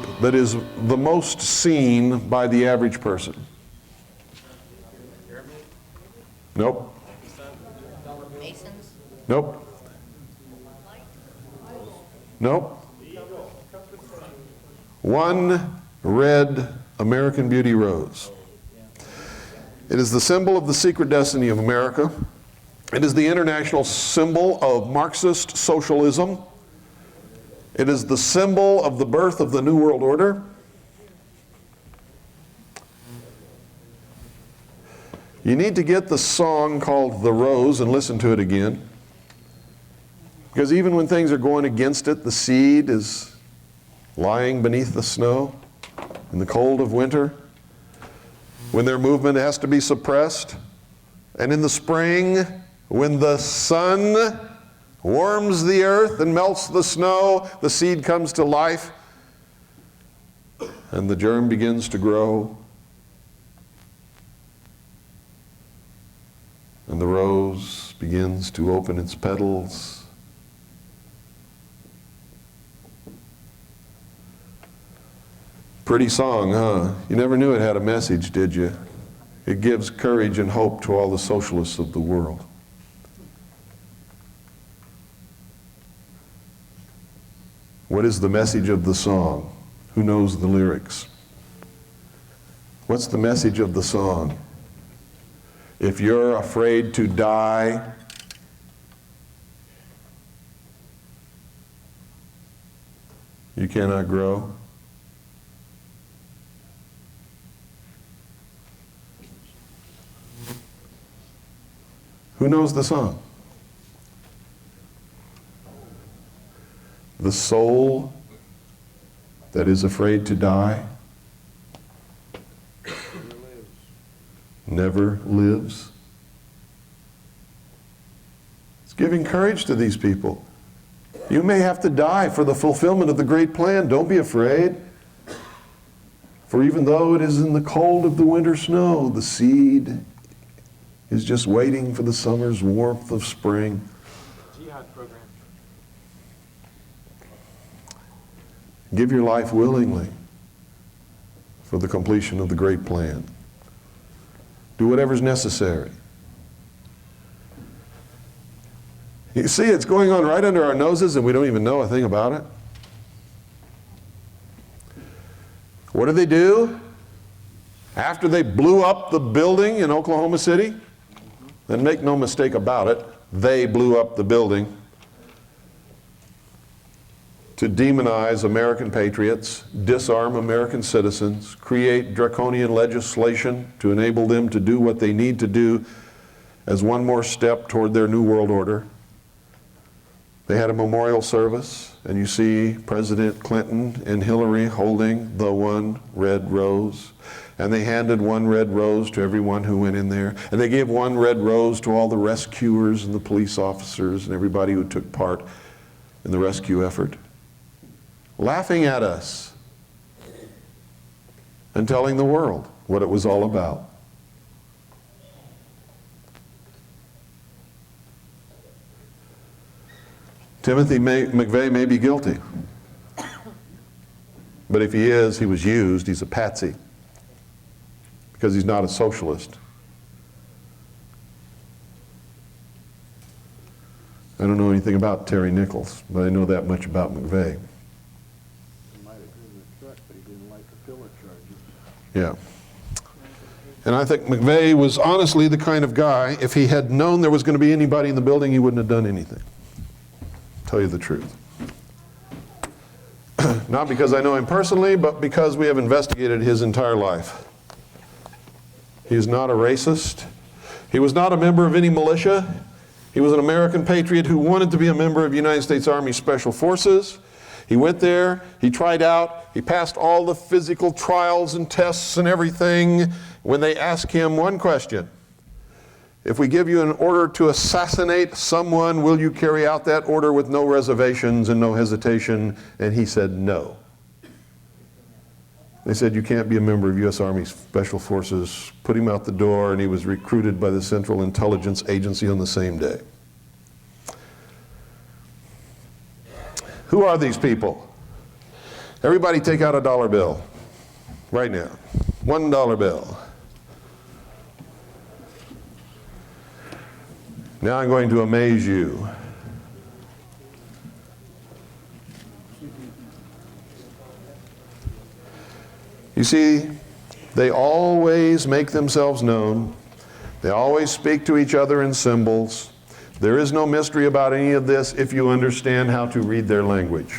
group that is the most seen by the average person? Nope. Masons? Nope. Nope. One red American Beauty rose. It is the symbol of the secret destiny of America. It is the international symbol of Marxist socialism. It is the symbol of the birth of the New World Order. You need to get the song called The Rose and listen to it again. Because even when things are going against it, the seed is lying beneath the snow in the cold of winter. When their movement has to be suppressed. And in the spring, when the sun warms the earth and melts the snow, the seed comes to life and the germ begins to grow. And the rose begins to open its petals. Pretty song, huh? You never knew it had a message, did you? It gives courage and hope to all the socialists of the world. What is the message of the song? Who knows the lyrics? What's the message of the song? If you're afraid to die, you cannot grow. Who knows the song? The soul that is afraid to die never lives. It's giving courage to these people. You may have to die for the fulfillment of the great plan. Don't be afraid. For even though it is in the cold of the winter snow, the seed is just waiting for the summer's warmth of spring. C.A.J.I program. Give your life willingly for the completion of the great plan. Do whatever's necessary. You see, it's going on right under our noses and we don't even know a thing about it. What do they do? After they blew up the building in Oklahoma City, and make no mistake about it, they blew up the building to demonize American patriots, disarm American citizens, create draconian legislation to enable them to do what they need to do as one more step toward their new world order. They had a memorial service, and you see President Clinton and Hillary holding the one red rose. And they handed one red rose to everyone who went in there. And they gave one red rose to all the rescuers and the police officers and everybody who took part in the rescue effort. Laughing at us and telling the world what it was all about. Timothy McVeigh may be guilty. But if he is, he was used. He's a patsy. Because he's not a socialist. I don't know anything about Terry Nichols, but I know that much about McVeigh. He might have driven the truck, but he didn't like the filler charges. Yeah. And I think McVeigh was honestly the kind of guy, if he had known there was going to be anybody in the building, he wouldn't have done anything. Tell you the truth. Not because I know him personally, but because we have investigated his entire life. He is not a racist. He was not a member of any militia. He was an American patriot who wanted to be a member of United States Army Special Forces. He went there, he tried out, he passed all the physical trials and tests and everything. When they asked him one question, if we give you an order to assassinate someone, will you carry out that order with no reservations and no hesitation? And he said no. They said, you can't be a member of U.S. Army Special Forces. Put him out the door, and he was recruited by the Central Intelligence Agency on the same day. Who are these people? Everybody take out a dollar bill right now. $1 bill. Now I'm going to amaze you. You see, they always make themselves known. They always speak to each other in symbols. There is no mystery about any of this if you understand how to read their language.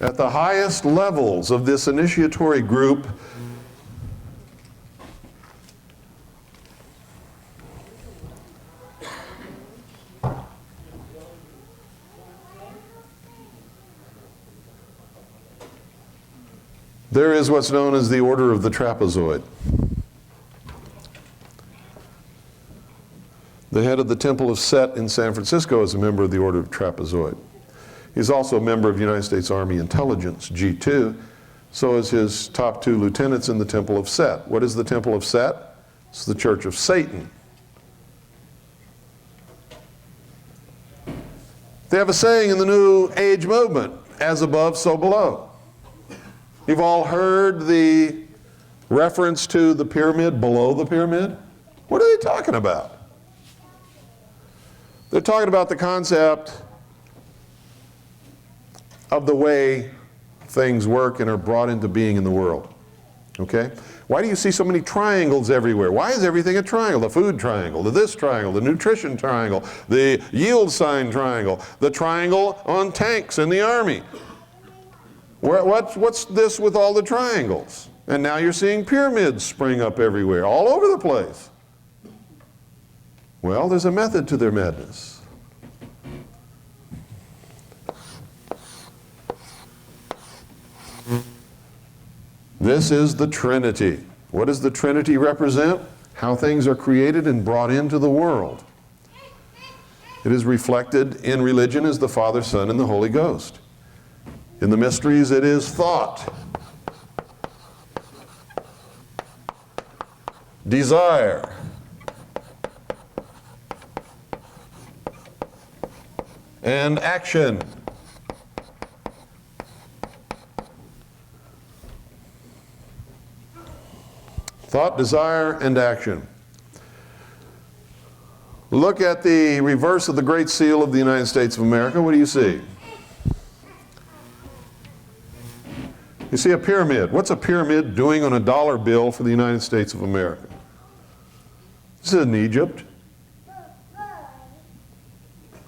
At the highest levels of this initiatory group, there is what's known as the Order of the Trapezoid. The head of the Temple of Set in San Francisco is a member of the Order of Trapezoid. He's also a member of United States Army Intelligence, G2. So is his top 2 lieutenants in the Temple of Set. What is the Temple of Set? It's the Church of Satan. They have a saying in the New Age movement, as above, so below. You've all heard the reference to the pyramid below the pyramid? What are they talking about? They're talking about the concept of the way things work and are brought into being in the world. Okay? Why do you see so many triangles everywhere? Why is everything a triangle? The food triangle, the this triangle, the nutrition triangle, the yield sign triangle, the triangle on tanks in the army. What's this with all the triangles? And now you're seeing pyramids spring up everywhere, all over the place. Well, there's a method to their madness. This is the Trinity. What does the Trinity represent? How things are created and brought into the world. It is reflected in religion as the Father, Son, and the Holy Ghost. In the mysteries, it is thought, desire, and action. Thought, desire, and action. Look at the reverse of the Great Seal of the United States of America. What do you see? You see a pyramid. What's a pyramid doing on a dollar bill for the United States of America? This is in Egypt.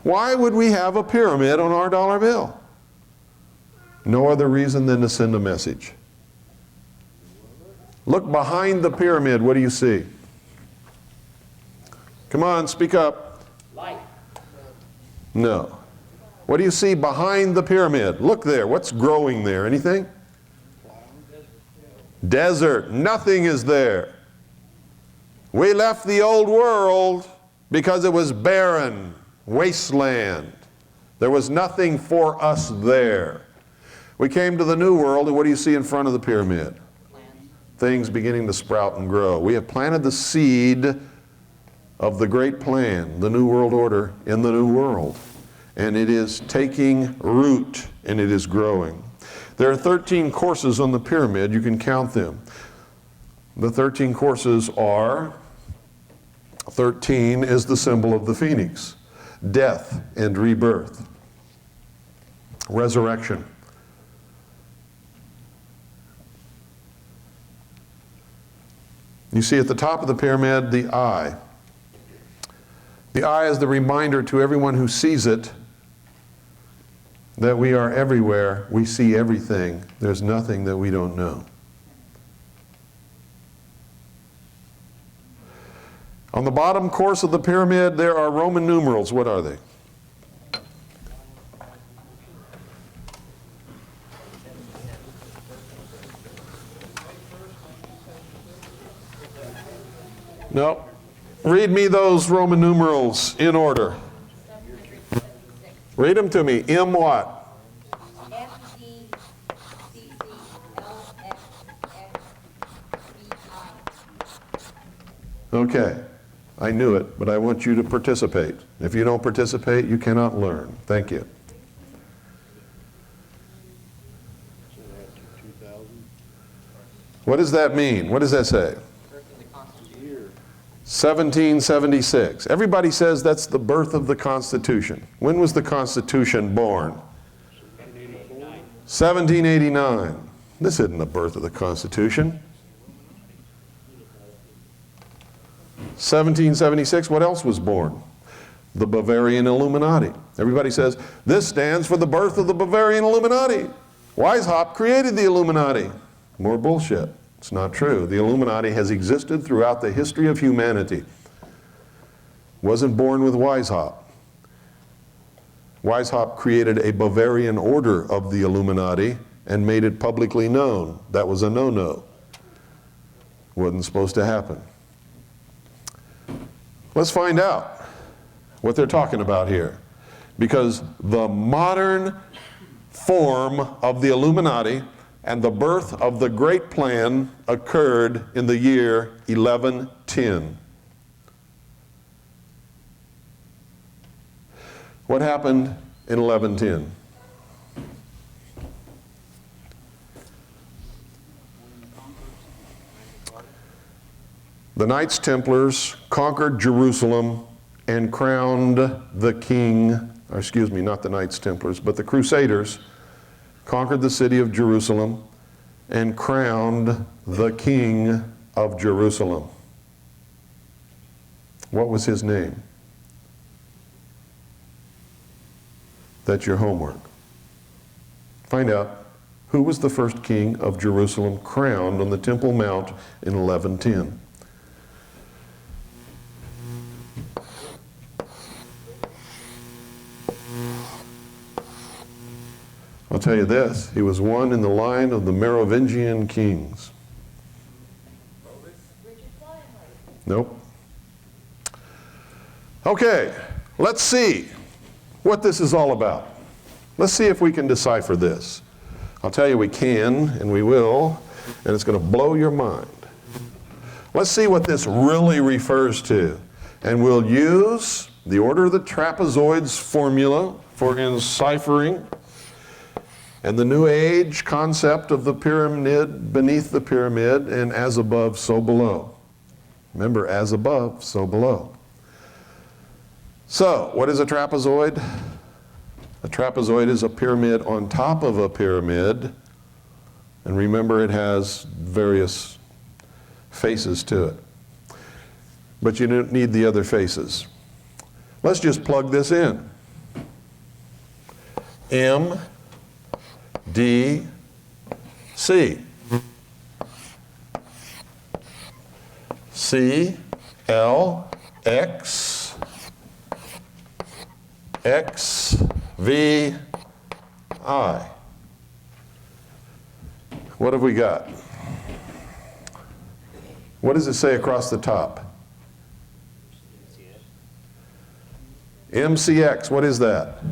Why would we have a pyramid on our dollar bill? No other reason than to send a message. Look behind the pyramid. What do you see? Come on, speak up. Light. No. What do you see behind the pyramid? Look there. What's growing there? Anything? Desert. Nothing is there. We left the old world because it was barren, wasteland. There was nothing for us there. We came to the new world, and what do you see in front of the pyramid? Plants. Things beginning to sprout and grow. We have planted the seed of the great plan, the New World Order in the New World. And it is taking root, and it is growing. There are 13 courses on the pyramid. You can count them. The 13 courses are, 13 is the symbol of the phoenix, death and rebirth, resurrection. You see at the top of the pyramid the eye. The eye is the reminder to everyone who sees it that we are everywhere, we see everything, there's nothing that we don't know. On the bottom course of the pyramid there are Roman numerals. What are they? No. Read me those Roman numerals in order. Read them to me. M what? F, D, C, C, L, X, X, B, I. Okay. I knew it, but I want you to participate. If you don't participate, you cannot learn. Thank you. 2000 What does that mean? What does that say? year. 1776. Everybody says that's the birth of the Constitution. When was the Constitution born? 1789. This isn't the birth of the Constitution. 1776, what else was born? The Bavarian Illuminati. Everybody says, this stands for the birth of the Bavarian Illuminati. Weishaupt created the Illuminati. More bullshit. It's not true. The Illuminati has existed throughout the history of humanity. Wasn't born with Weishaupt. Weishaupt created a Bavarian order of the Illuminati and made it publicly known. That was a no-no. Wasn't supposed to happen. Let's find out what they're talking about here. Because the modern form of the Illuminati and the birth of the Great Plan occurred in the year 1110. What happened in 1110? The Knights Templars conquered Jerusalem and crowned the king, or excuse me, not the Knights Templars, but the Crusaders conquered the city of Jerusalem and crowned the king of Jerusalem. What was his name? That's your homework. Find out who was the first king of Jerusalem crowned on the Temple Mount in 1110. I'll tell you this, he was one in the line of the Merovingian kings. Nope. Okay, let's see what this is all about. Let's see if we can decipher this. I'll tell you we can, and we will, and it's going to blow your mind. Let's see what this really refers to. And we'll use the order of the trapezoids formula for enciphering, and the New Age concept of the pyramid beneath the pyramid, and as above, so below. Remember, as above, so below. So, what is a trapezoid? A trapezoid is a pyramid on top of a pyramid, and remember it has various faces to it. But you don't need the other faces. Let's just plug this in. M, D, C. C, L, X, X, V, I. What have we got? What does it say across the top? MCX, what is that?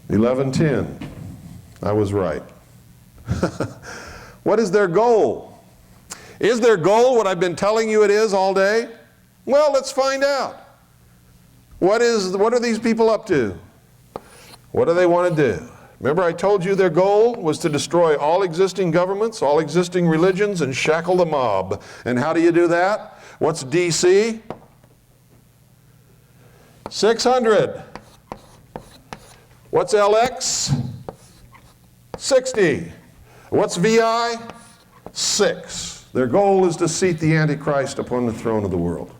1110. I was right. What is their goal? Is their goal what I've been telling you it is all day? Well, let's find out. What are these people up to? What do they want to do? Remember I told you their goal was to destroy all existing governments, all existing religions, and shackle the mob. And how do you do that? What's DC? 600. What's LX? 60. What's VI? 6. Their goal is to seat the Antichrist upon the throne of the world.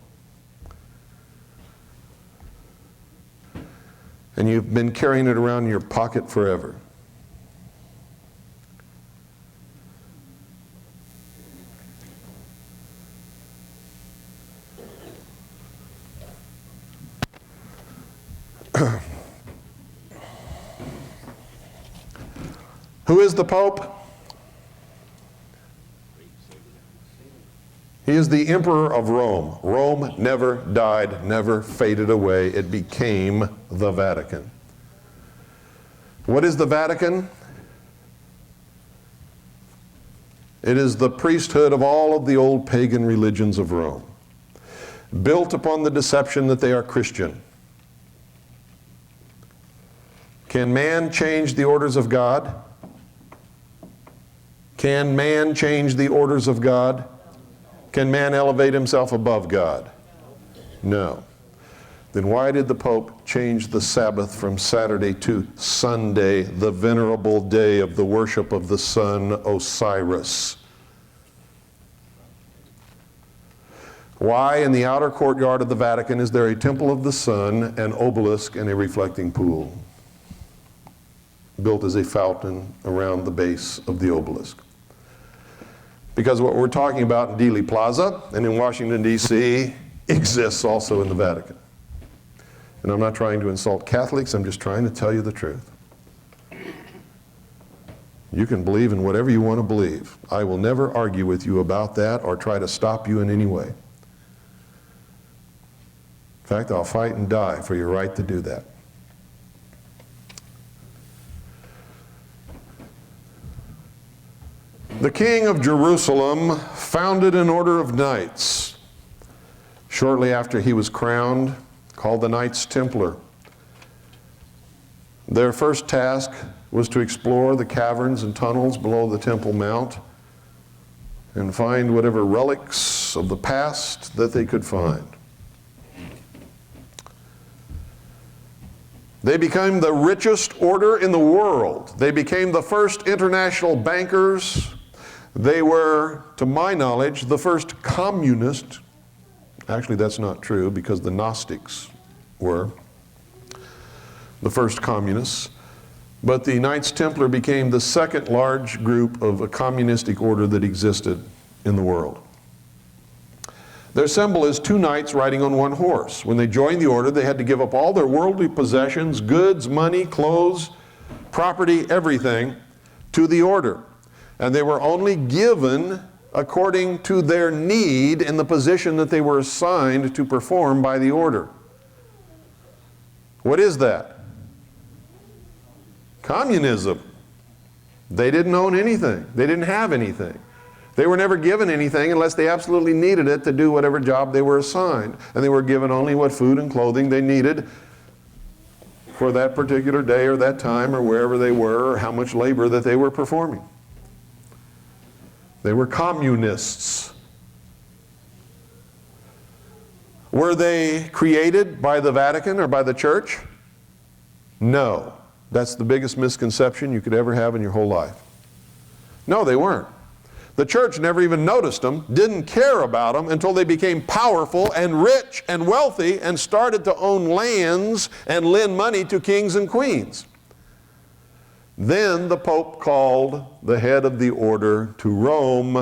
And you've been carrying it around in your pocket forever. Who is the Pope? He is the Emperor of Rome. Rome never died, never faded away. It became the Vatican. What is the Vatican? It is the priesthood of all of the old pagan religions of Rome, built upon the deception that they are Christian. Can man change the orders of God? Can man change the orders of God? Can man elevate himself above God? No. Then why did the Pope change the Sabbath from Saturday to Sunday, the venerable day of the worship of the sun Osiris? Why in the outer courtyard of the Vatican is there a temple of the sun, an obelisk, and a reflecting pool built as a fountain around the base of the obelisk? Because what we're talking about in Dealy Plaza and in Washington, D.C. exists also in the Vatican. And I'm not trying to insult Catholics, I'm just trying to tell you the truth. You can believe in whatever you want to believe. I will never argue with you about that or try to stop you in any way. In fact, I'll fight and die for your right to do that. The King of Jerusalem founded an order of knights shortly after he was crowned, called the Knights Templar. Their first task was to explore the caverns and tunnels below the Temple Mount and find whatever relics of the past that they could find. They became the richest order in the world. They became the first international bankers. They were, to my knowledge, the first communist. Actually, that's not true because the Gnostics were the first communists. But the Knights Templar became the second large group of a communistic order that existed in the world. Their symbol is two knights riding on one horse. When they joined the order, they had to give up all their worldly possessions, goods, money, clothes, property, everything, to the order. And they were only given according to their need in the position that they were assigned to perform by the order. What is that? Communism. They didn't own anything. They didn't have anything. They were never given anything unless they absolutely needed it to do whatever job they were assigned. And they were given only what food and clothing they needed for that particular day or that time or wherever they were or how much labor that they were performing. They were communists. Were they created by the Vatican or by the church? No. That's the biggest misconception you could ever have in your whole life. No, they weren't. The church never even noticed them, didn't care about them until they became powerful and rich and wealthy and started to own lands and lend money to kings and queens. Then the Pope called the head of the order to Rome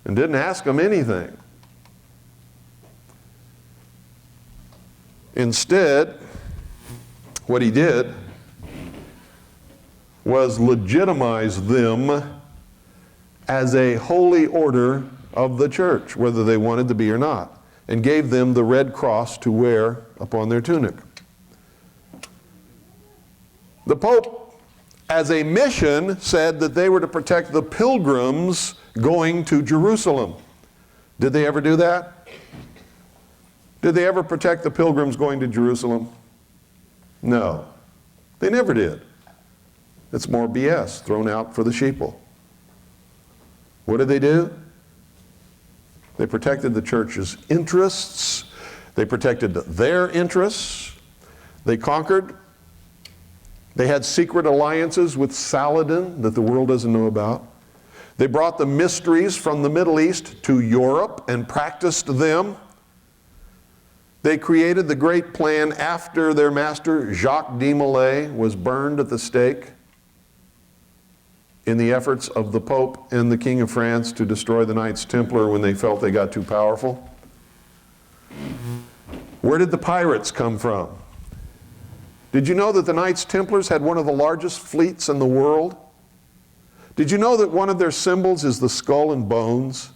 and didn't ask them anything. Instead, what he did was legitimize them as a holy order of the church, whether they wanted to be or not, and gave them the red cross to wear upon their tunic. The Pope, as a mission, said that they were to protect the pilgrims going to Jerusalem. Did they ever do that? Did they ever protect the pilgrims going to Jerusalem? No, they never did. It's more BS thrown out for the sheeple. What did they do? They protected the church's interests. They protected their interests. They conquered. They had secret alliances with Saladin that the world doesn't know about. They brought the mysteries from the Middle East to Europe and practiced them. They created the great plan after their master, Jacques de Molay, was burned at the stake in the efforts of the Pope and the King of France to destroy the Knights Templar when they felt they got too powerful. Where did the pirates come from? Did you know that the Knights Templars had one of the largest fleets in the world? Did you know that one of their symbols is the skull and bones?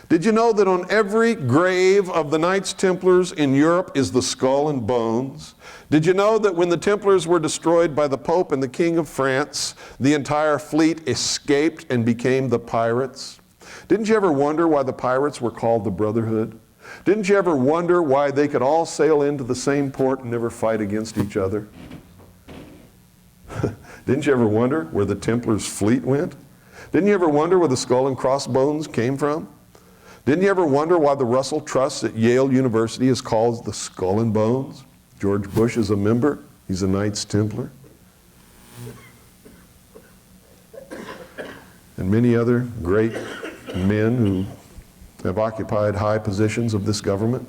Did you know that on every grave of the Knights Templars in Europe is the skull and bones? Did you know that when the Templars were destroyed by the Pope and the King of France, the entire fleet escaped and became the pirates? Didn't you ever wonder why the pirates were called the Brotherhood? Didn't you ever wonder why they could all sail into the same port and never fight against each other? Didn't you ever wonder where the Templars' fleet went? Didn't you ever wonder where the skull and crossbones came from? Didn't you ever wonder why the Russell Trust at Yale University is called the Skull and Bones? George Bush is a member. He's a Knights Templar. And many other great men who have occupied high positions of this government.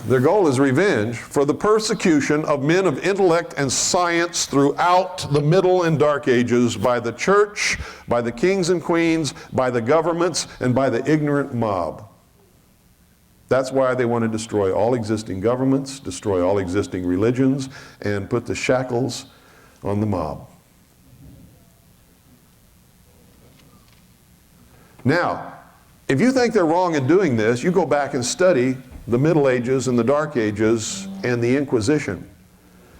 Their goal is revenge for the persecution of men of intellect and science throughout the Middle and Dark Ages by the church, by the kings and queens, by the governments, and by the ignorant mob. That's why they want to destroy all existing governments, destroy all existing religions, and put the shackles on the mob. Now, if you think they're wrong in doing this, you go back and study the Middle Ages and the Dark Ages and the Inquisition.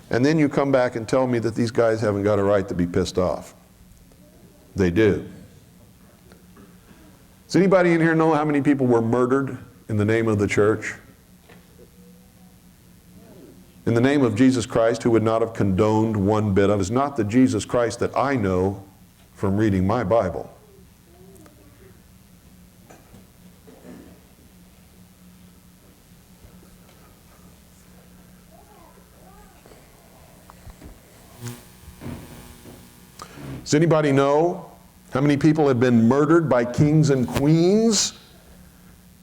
And then you come back and tell me that these guys haven't got a right to be pissed off. They do. Does anybody in here know how many people were murdered in the name of the church? In the name of Jesus Christ, who would not have condoned one bit of it, is not the Jesus Christ that I know from reading my Bible. Does anybody know how many people have been murdered by kings and queens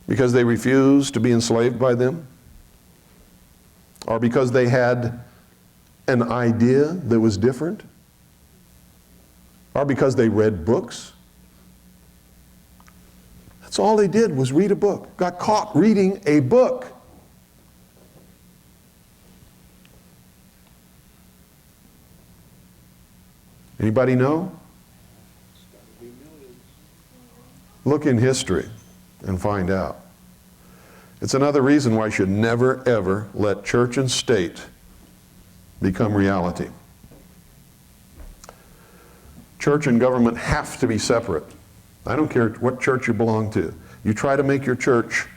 because they refused to be enslaved by them? Or because they had an idea that was different? Or because they read books? That's all they did, was read a book. Got caught reading a book. Anybody know? Look in history and find out. It's another reason why you should never, ever let church and state become reality. Church and government have to be separate. I don't care what church you belong to. You try to make your church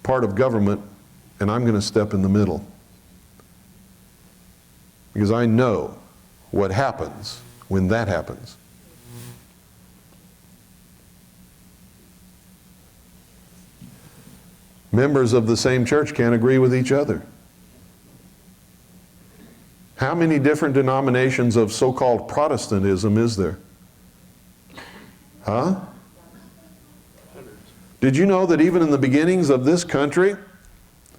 part of government, and I'm going to step in the middle. Because I know what happens when that happens. Members of the same church can't agree with each other. How many different denominations of so-called Protestantism is there? Huh? Did you know that even in the beginnings of this country,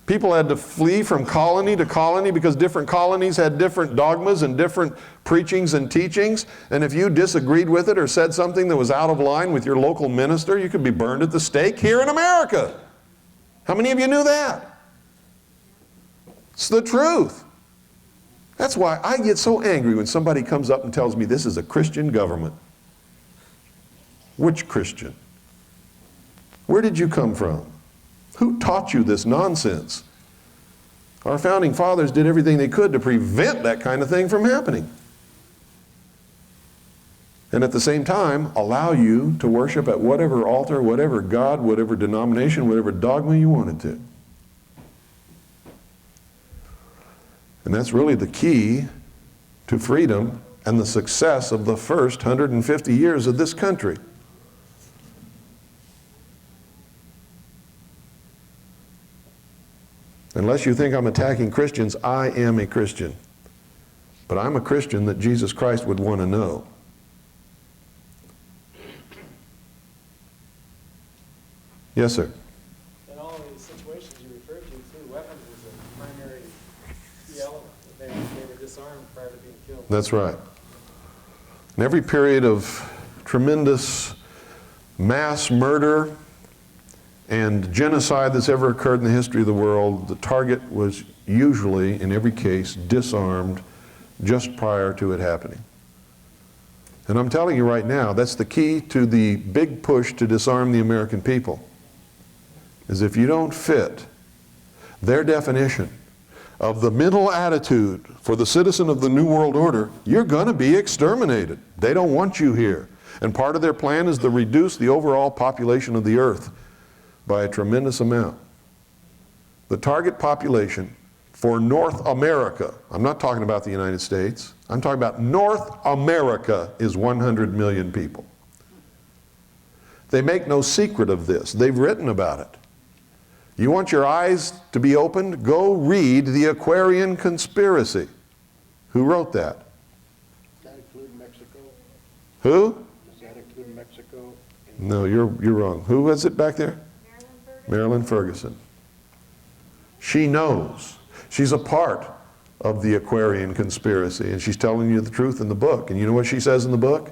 people had to flee from colony to colony because different colonies had different dogmas and different preachings and teachings? And if you disagreed with it or said something that was out of line with your local minister, you could be burned at the stake here in America. How many of you knew that? It's the truth. That's why I get so angry when somebody comes up and tells me this is a Christian government. Which Christian? Where did you come from? Who taught you this nonsense? Our founding fathers did everything they could to prevent that kind of thing from happening. And at the same time, allow you to worship at whatever altar, whatever God, whatever denomination, whatever dogma you wanted to. And that's really the key to freedom and the success of the first 150 years of this country. Unless you think I'm attacking Christians, I am a Christian. But I'm a Christian that Jesus Christ would want to know. Yes, sir. In all of these situations you referred to, too, weapons was a primary key element. They were disarmed prior to being killed. That's right. In every period of tremendous mass murder and genocide that's ever occurred in the history of the world, the target was usually, in every case, disarmed just prior to it happening. And I'm telling you right now, that's the key to the big push to disarm the American people, is if you don't fit their definition of the mental attitude for the citizen of the New World Order, you're going to be exterminated. They don't want you here. And part of their plan is to reduce the overall population of the earth by a tremendous amount. The target population for North America, I'm not talking about the United States, I'm talking about North America, is 100 million people. They make no secret of this. They've written about it. You want your eyes to be opened? Go read The Aquarian Conspiracy. Who wrote that? Does that include Mexico? Who? Does that include Mexico? No, you're wrong. Who was it back there? Marilyn Ferguson. She knows. She's a part of the Aquarian Conspiracy, and she's telling you the truth in the book. And you know what she says in the book?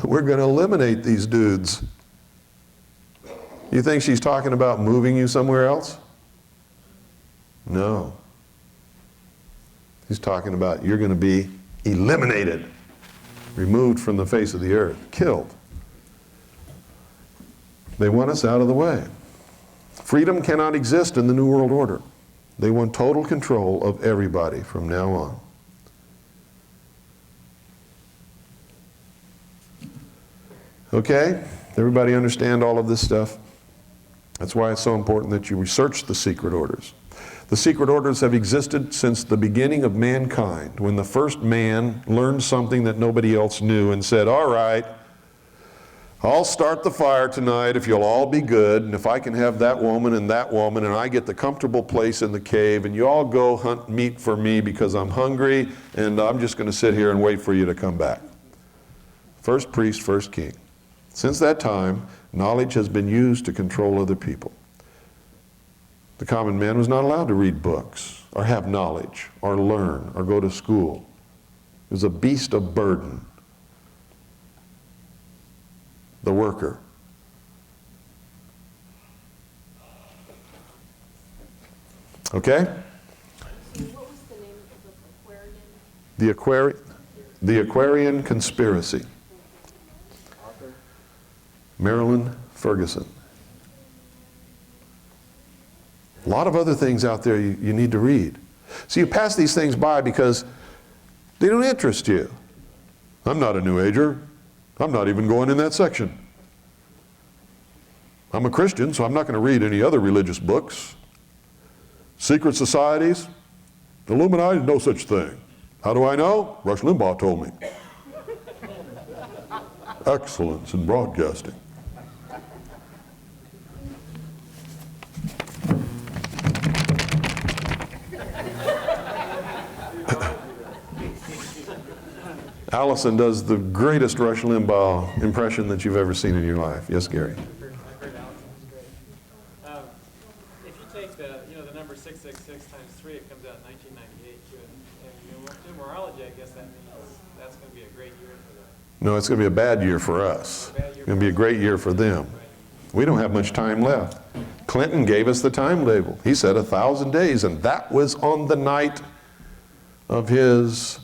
We're going to eliminate these dudes. You think she's talking about moving you somewhere else? No. She's talking about you're going to be eliminated, removed from the face of the earth, killed. They want us out of the way. Freedom cannot exist in the New World Order. They want total control of everybody from now on. Okay? Everybody understand all of this stuff? That's why it's so important that you research the secret orders. The secret orders have existed since the beginning of mankind, when the first man learned something that nobody else knew and said, all right, I'll start the fire tonight if you'll all be good, and if I can have that woman and I get the comfortable place in the cave, and you all go hunt meat for me because I'm hungry, and I'm just going to sit here and wait for you to come back. First priest, first king. Since that time, knowledge has been used to control other people. The common man was not allowed to read books, or have knowledge, or learn, or go to school. He was a beast of burden. The worker. Okay? What was the name of the Aquarian? The Aquarian Conspiracy. Author? Marilyn Ferguson. A lot of other things out there you need to read. So you pass these things by because they don't interest you. I'm not a New Ager. I'm not even going in that section. I'm a Christian, so I'm not going to read any other religious books. Secret societies? The Illuminati, no such thing. How do I know? Rush Limbaugh told me. Excellence in broadcasting. Allison does the greatest Rush Limbaugh impression that you've ever seen in your life. Yes, Gary? I've heard Allison's great. If you take the number 666 times 3, it comes out 1998. And numerology, I guess that means that's going to be a great year for them. No, it's going to be a bad year for us. It's going to be a great year for them. We don't have much time left. Clinton gave us the time label. He said 1,000 days, and that was on the night of his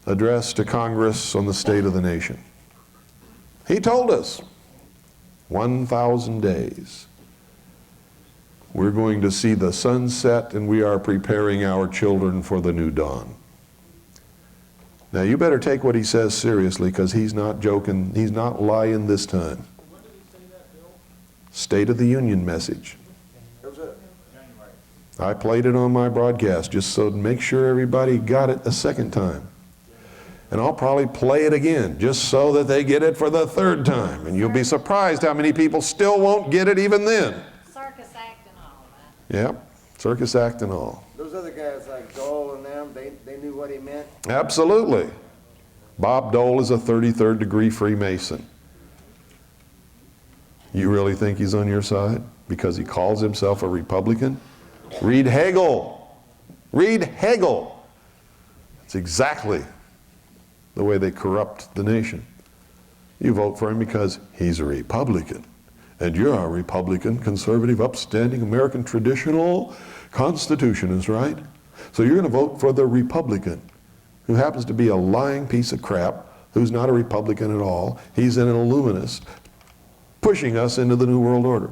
address to Congress on the state of the nation. He told us 1,000 days. We're going to see the sunset, and we are preparing our children for the new dawn. Now you better take what he says seriously, because he's not joking. He's not lying this time. When did he say that, Bill? State of the Union message. Who's it? January. I played it on my broadcast just so to make sure everybody got it a second time. And I'll probably play it again just so that they get it for the third time. And you'll be surprised how many people still won't get it even then. Circus act and all Yep, circus act and all. Those other guys like Dole and them, they knew what he meant? Absolutely. Bob Dole is a 33rd degree Freemason. You really think he's on your side because he calls himself a Republican? Read Hegel. Read Hegel. That's exactly the way they corrupt the nation. You vote for him because he's a Republican. And you're a Republican, conservative, upstanding, American traditional constitutionist, right? So you're going to vote for the Republican, who happens to be a lying piece of crap, who's not a Republican at all. He's an illuminist, pushing us into the New World Order.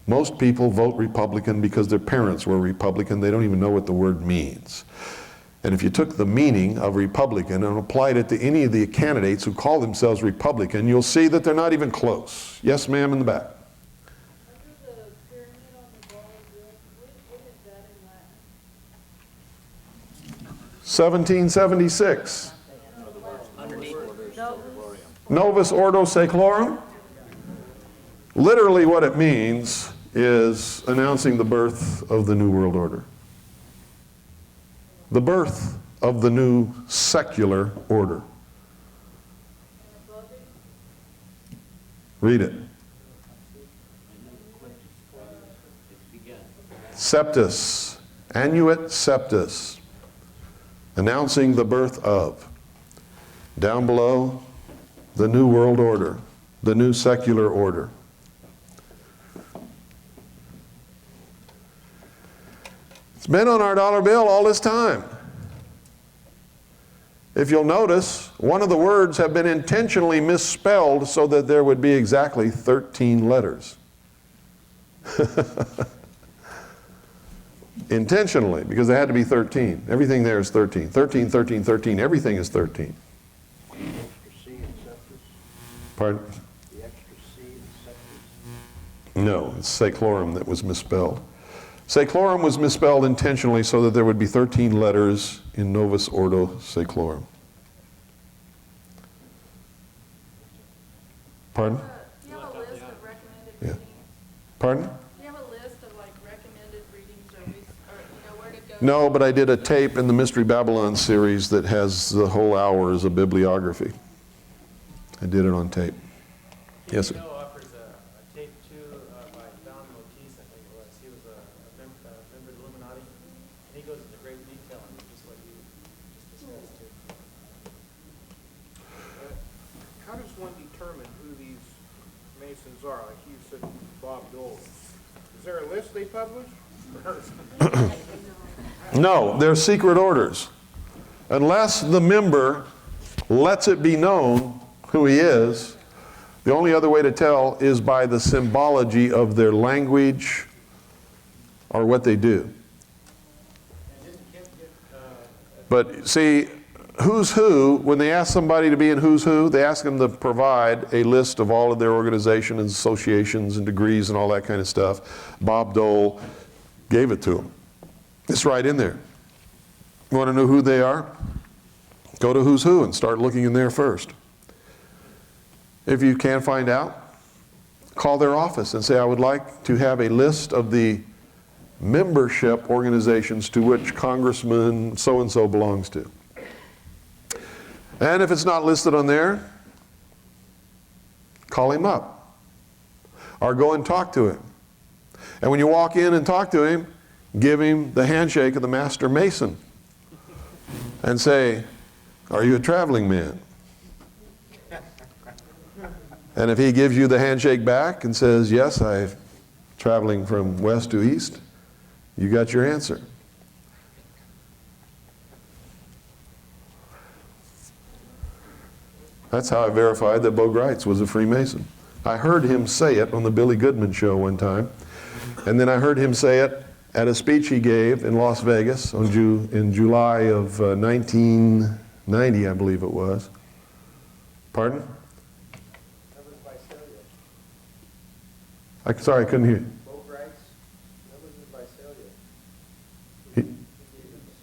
Most people vote Republican because their parents were Republican. They don't even know what the word means. And if you took the meaning of Republican and applied it to any of the candidates who call themselves Republican, you'll see that they're not even close. Yes, ma'am, in the back. Under the pyramid on the ball of wood, what is that in Latin? 1776. Novus Ordo Seclorum. Literally what it means is announcing the birth of the New World Order. The birth of the new secular order. Read it. Septus, annuit septus, announcing the birth of. Down below, the new world order, the new secular order. It's been on our dollar bill all this time. If you'll notice, one of the words have been intentionally misspelled so that there would be exactly 13 letters. Intentionally, because there had to be 13. Everything there is 13. 13, 13, 13. Everything is 13. The extra C in septus? Pardon? The extra C in septus? No, it's seclorum that was misspelled. Seclorum was misspelled intentionally so that there would be 13 letters in Novus Ordo Seclorum. Pardon? Do you have a list of recommended Yeah. readings? Pardon? Do you have a list of like recommended readings or you know where to go? No, but I did a tape in the Mystery Babylon series that has the whole hour as a bibliography. I did it on tape. Yes, sir. Joe offers a tape too by Don Motis, I think it was. He was a member of the Illuminati, and he goes into great detail on just what you just discussed too. How does one determine who these Masons are? Like you said, Bob Dole. Is there a list they publish? No, they're secret orders. Unless the member lets it be known who he is, the only other way to tell is by the symbology of their language or what they do. But see, who's who, when they ask somebody to be in who's who, they ask them to provide a list of all of their organizations and associations and degrees and all that kind of stuff. Bob Dole gave it to them. It's right in there. You want to know who they are? Go to who's who and start looking in there first. If you can't find out, call their office and say, I would like to have a list of the membership organizations to which Congressman so-and-so belongs to. And if it's not listed on there, call him up or go and talk to him. And when you walk in and talk to him, give him the handshake of the Master Mason and say, are you a traveling man? And if he gives you the handshake back and says, yes, I'm traveling from west to east, you got your answer. That's how I verified that Bo Greitz was a Freemason. I heard him say it on the Billy Goodman show one time, and then I heard him say it at a speech he gave in Las Vegas in July of 1990, I believe it was. Pardon? Sorry, I couldn't hear you. Bo Greitz, that was in Visalia. He- He gave us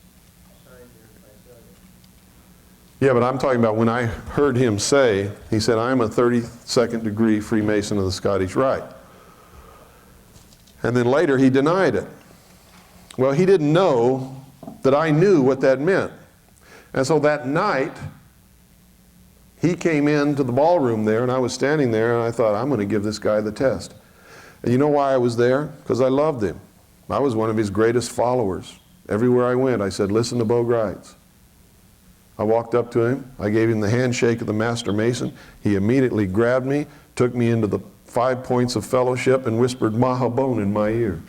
signed here in Visalia. Yeah, but I'm talking about when I heard him say, he said, I'm a 32nd degree Freemason of the Scottish Rite. And then later he denied it. Well, he didn't know that I knew what that meant. And so that night, he came into the ballroom there, and I was standing there, and I thought, I'm going to give this guy the test. And you know why I was there? Because I loved him. I was one of his greatest followers. Everywhere I went, I said, listen to Bo Greitz. I walked up to him. I gave him the handshake of the Master Mason. He immediately grabbed me, took me into the 5 points of fellowship, and whispered Mahabone in my ear.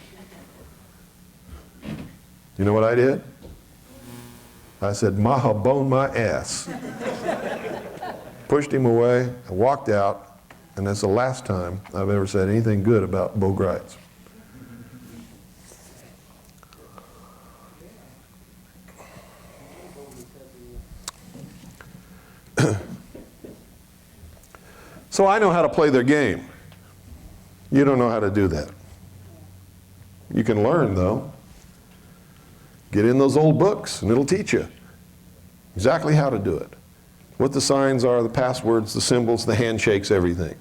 You know what I did? I said, Mahabone my ass. Pushed him away, I walked out, and that's the last time I've ever said anything good about Bo Greitz. So I know how to play their game. You don't know how to do that. You can learn, though. Get in those old books, and it'll teach you exactly how to do it. What the signs are, the passwords, the symbols, the handshakes, everything.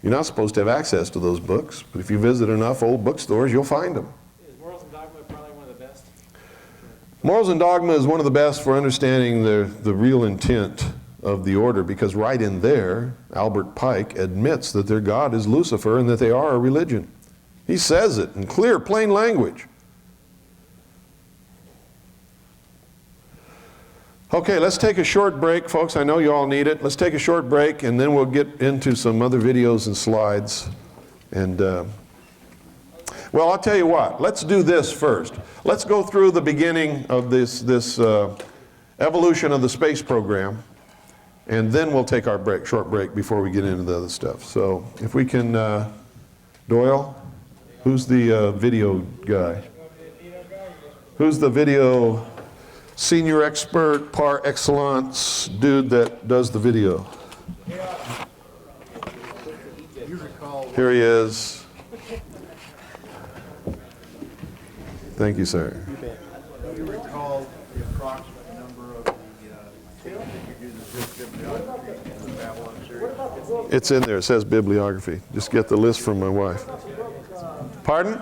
You're not supposed to have access to those books, but if you visit enough old bookstores, you'll find them. Is Morals and Dogma probably one of the best? Morals and Dogma is one of the best for understanding the real intent of the order, because right in there, Albert Pike admits that their God is Lucifer and that they are a religion. He says it in clear, plain language. Okay, let's take a short break, folks. I know you all need it. Let's take a short break, and then we'll get into some other videos and slides. And, well, I'll tell you what. Let's do this first. Let's go through the beginning of this evolution of the space program, and then we'll take our short break before we get into the other stuff. So if we can, Doyle, who's the video guy? Who's the video senior expert par excellence dude that does the video? Here he is. Thank you, sir. Do you recall the approximate number of the tapes that you do the bibliography in the Babylon series? It's in there. It says bibliography. Just get the list from my wife. Pardon?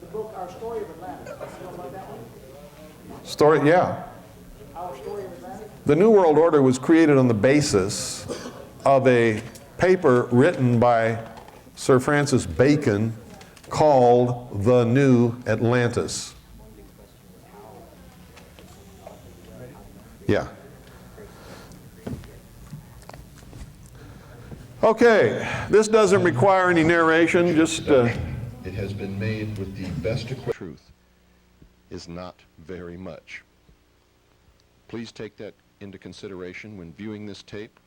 The book, Our Story of Atlantis. You know about that one? Story, yeah. Our Story of Atlantis? The New World Order was created on the basis of a paper written by Sir Francis Bacon called The New Atlantis. Yeah. Okay, this doesn't require any narration, just It has been made with the best equipment. Truth is not very much. Please take that into consideration when viewing this tape,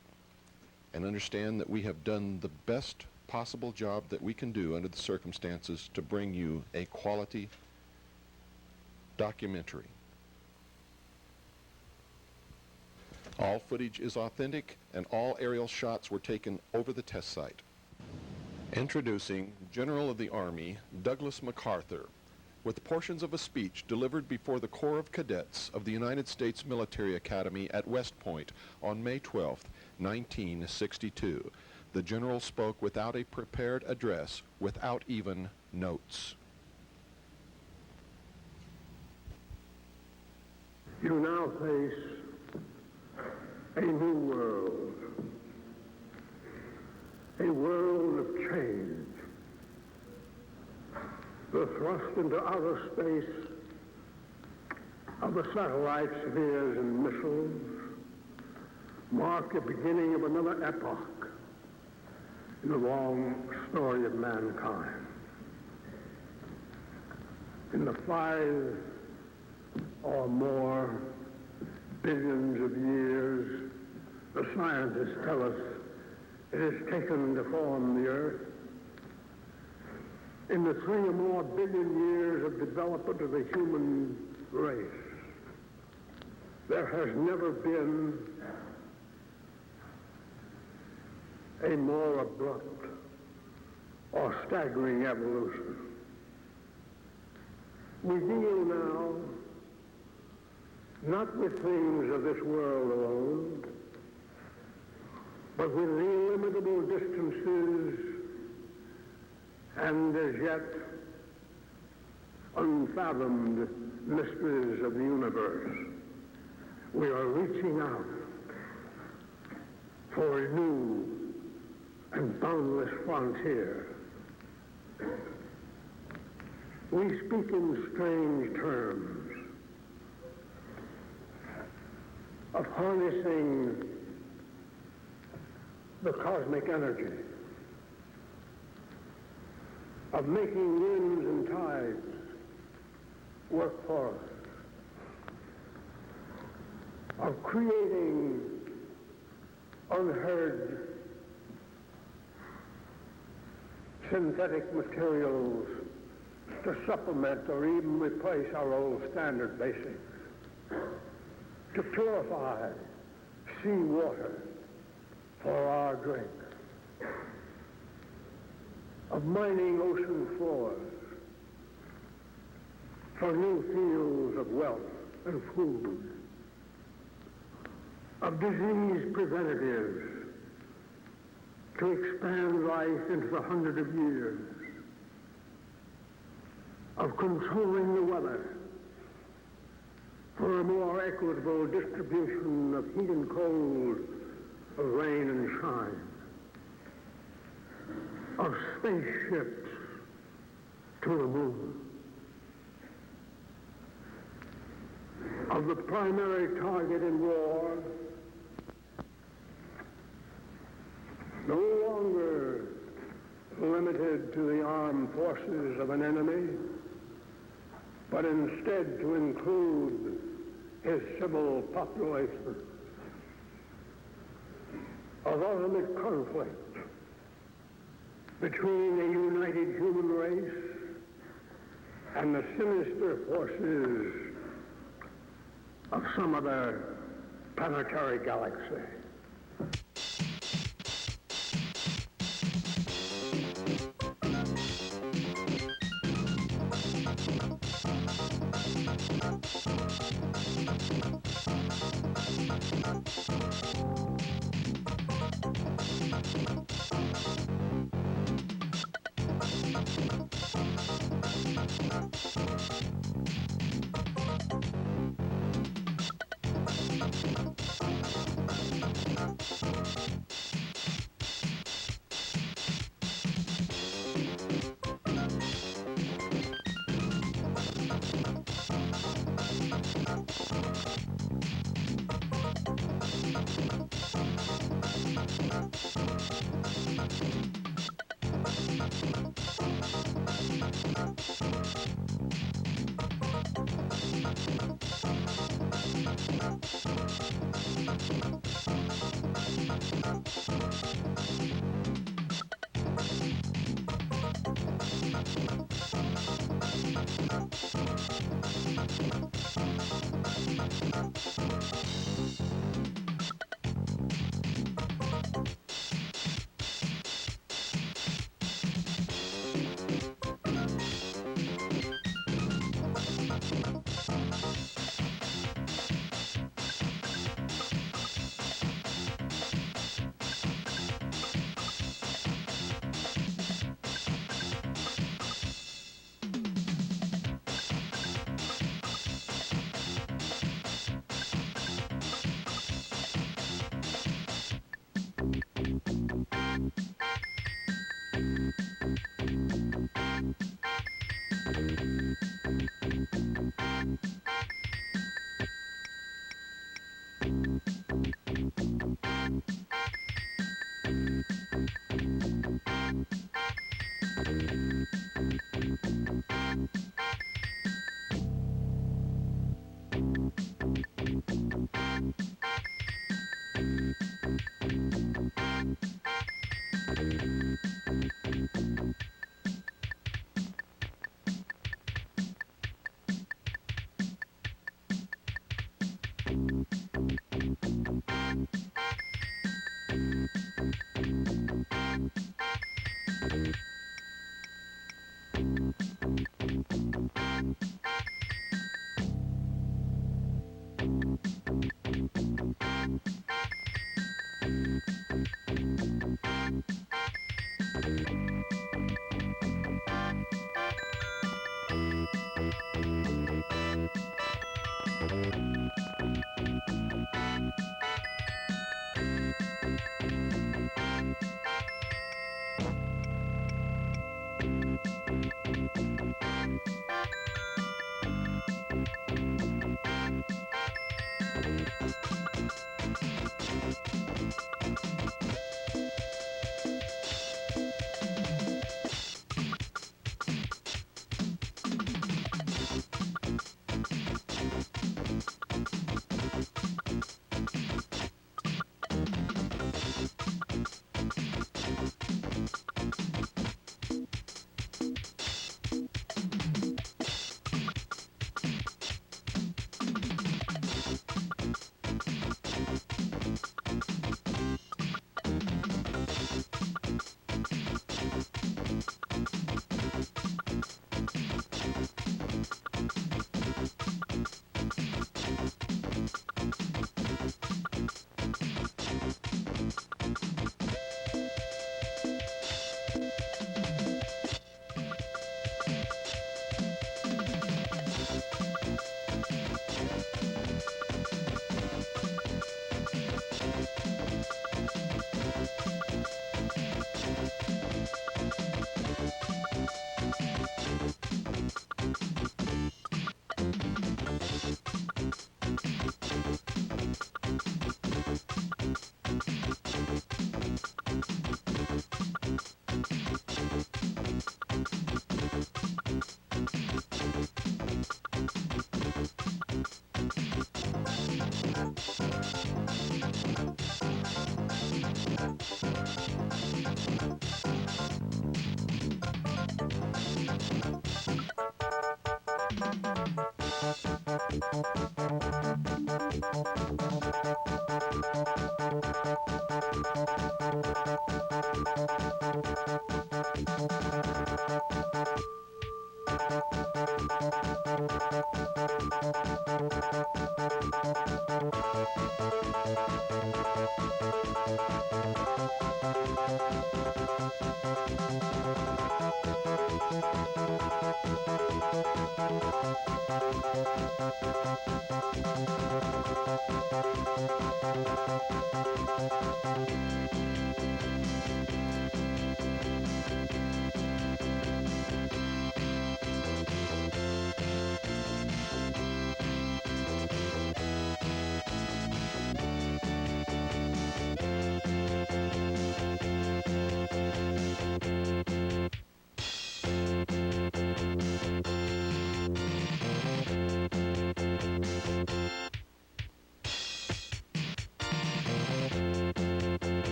and understand that we have done the best possible job that we can do under the circumstances to bring you a quality documentary. All footage is authentic, and all aerial shots were taken over the test site. Introducing General of the Army Douglas MacArthur, with portions of a speech delivered before the Corps of Cadets of the United States Military Academy at West Point on May 12, 1962. The General spoke without a prepared address, without even notes. You now face a new world, a world of change. The thrust into outer space of the satellite spheres and missiles mark the beginning of another epoch in the long story of mankind. In the 5 or more billions of years the scientists tell us it has taken to form the Earth, in the 3 or more billion years of development of the human race, there has never been a more abrupt or staggering evolution. We deal now not with things of this world alone, but with the illimitable distances and as yet unfathomed mysteries of the universe. We are reaching out for a new and boundless frontier. We speak in strange terms of harnessing the cosmic energy, of making winds and tides work for us, of creating unheard synthetic materials to supplement or even replace our old standard basics, to purify seawater for our drink, of mining ocean floors for new fields of wealth and food, of disease preventatives to expand life into the hundred of years, of controlling the weather for a more equitable distribution of heat and cold, of rain and shine, of spaceships to the moon, of the primary target in war no longer limited to the armed forces of an enemy, but instead to include his civil population, of ultimate conflict between a united human race and the sinister forces of some other planetary galaxy.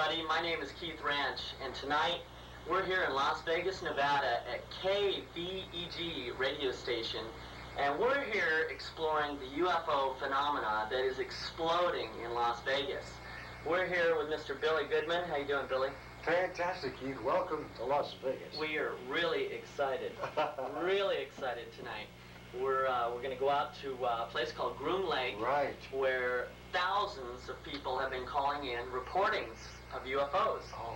everybody. My name is Keith Ranch, and tonight we're here in Las Vegas, Nevada at KVEG radio station, and we're here exploring the UFO phenomena that is exploding in Las Vegas. We're here with Mr. Billy Goodman. How you doing, Billy? Fantastic, Keith. Welcome to Las Vegas. We are really excited, really excited tonight. We're going to go out to a place called Groom Lake, Right. where thousands of people have been calling in reportings of UFOs. Oh,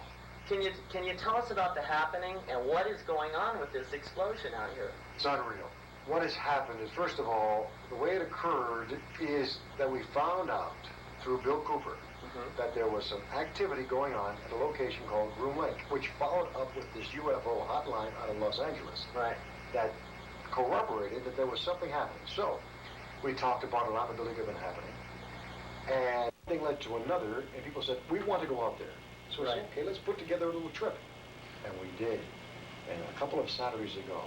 Can you tell us about the happening and what is going on with this explosion out here? it's unreal. What has happened is, first of all, the way it occurred is that we found out through Bill Cooper that there was some activity going on at a location called Groom Lake, which followed up with this UFO hotline out of Los Angeles. Right. That corroborated that there was something happening. So we talked about a lot of Billy Goodman happening, and one thing led to another, and people said, we want to go out there. So we said, okay, let's put together a little trip. And we did. And a couple of Saturdays ago,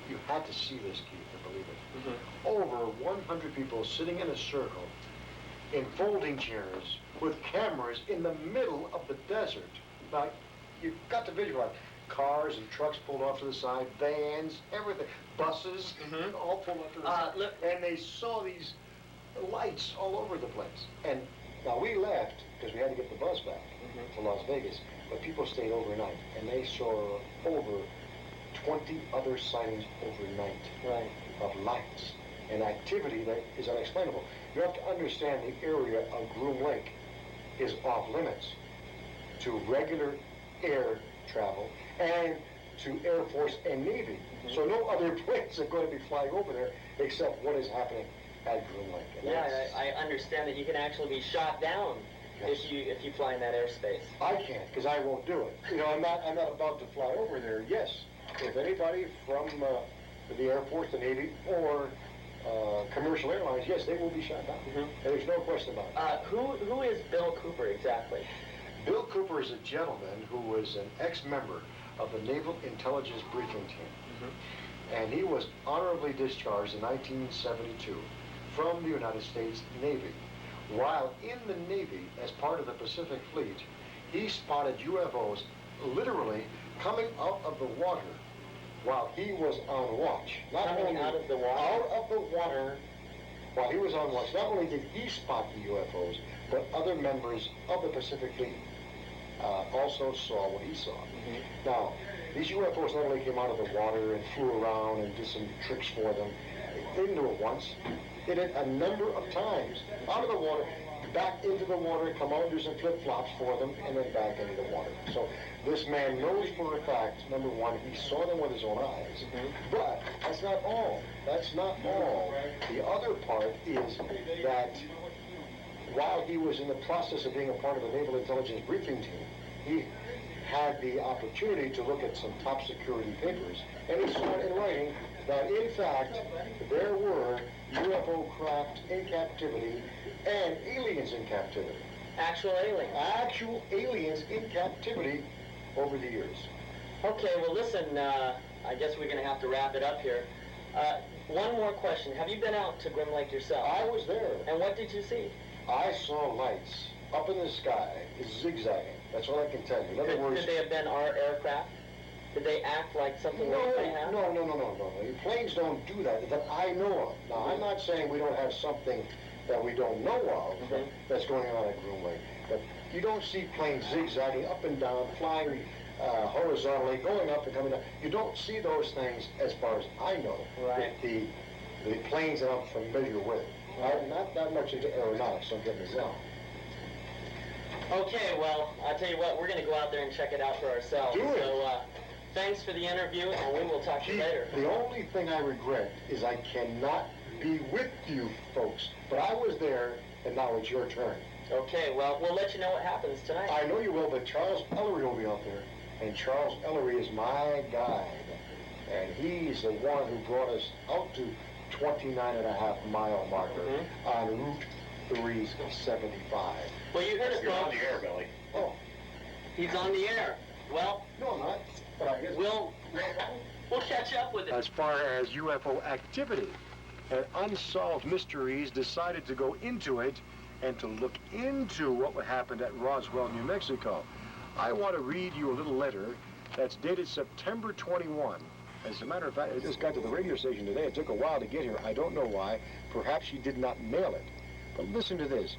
you had to see this, Keith, to believe it. Over 100 people sitting in a circle in folding chairs with cameras in the middle of the desert. Now, you've got to visualize. Cars and trucks pulled off to the side, vans, everything, buses, all pulled off to the side. Look. And they saw these lights all over the place. And now we left because we had to get the bus back to Las Vegas, but people stayed overnight, and they saw over 20 other sightings overnight of lights and activity that is unexplainable. You have to understand the area of Groom Lake is off limits to regular air travel and to Air Force and Navy. So no other planes are going to be flying over there except what is happening at Groom Lake. And Yeah, I understand that you can actually be shot down if you fly in that airspace. I can't, because I won't do it. You know, I'm not about to fly over there. Yes, if anybody from the Air Force, the Navy, or commercial airlines, yes, they will be shot down. And there's no question about it. Who is Bill Cooper exactly? Bill Cooper is a gentleman who was an ex-member of the Naval Intelligence Briefing Team. And he was honorably discharged in 1972 from the United States Navy. While in the Navy, as part of the Pacific Fleet, he spotted UFOs literally coming out of the water while he was on watch. Coming out of the water? Out of the water while he was on watch. Not only did he spot the UFOs, but other members of the Pacific Fleet also saw what he saw. Now, these UFOs not only came out of the water and flew around and did some tricks for them. They didn't do it once. They did a number of times. Out of the water, back into the water, come out and do some flip-flops for them, and then back into the water. So this man knows for a fact, number one, he saw them with his own eyes. But that's not all. That's not all. The other part is that while he was in the process of being a part of the Naval Intelligence Briefing Team, he had the opportunity to look at some top security papers, and he saw in writing that, in fact, there were UFO craft in captivity and aliens in captivity. Actual aliens? Actual aliens in captivity over the years. Okay, well listen, I guess we're going to have to wrap it up here. One more question. Have you been out to Groom Lake yourself? I was there. And what did you see? I saw lights up in the sky, zigzagging. That's all I can tell you. In other words, Could they have been our aircraft? Did they act like something no, like they have? no. Planes don't do that I know of. Now, I'm not saying we don't have something that we don't know of that's going on at Groom Lake, but you don't see planes zigzagging up and down, flying horizontally, going up and coming down. You don't see those things as far as I know. Right. The planes that I'm familiar with. I'm not that much into aeronautics, don't get me wrong. Okay, well, I'll tell you what, we're going to go out there and check it out for ourselves. Do it. So, thanks for the interview, and we will talk to you later. The only thing I regret is I cannot be with you folks. But I was there, and now it's your turn. Okay, well, we'll let you know what happens tonight. I know you will, but Charles Ellery will be out there. And Charles Ellery is my guide. And he's the one who brought us out to 29.5-mile marker on Route 375. Well, you heard it, You're on folks. the air, Billy. Oh, He's on the air. Well, no, I'm not. But I guess we'll catch up with it. as far as UFO activity and unsolved mysteries, decided to go into it and to look into what happened at Roswell, New Mexico. I want to read you a little letter that's dated September 21. As a matter of fact, it just got to the radio station today. It took a while to get here. I don't know why. Perhaps she did not mail it. But listen to this.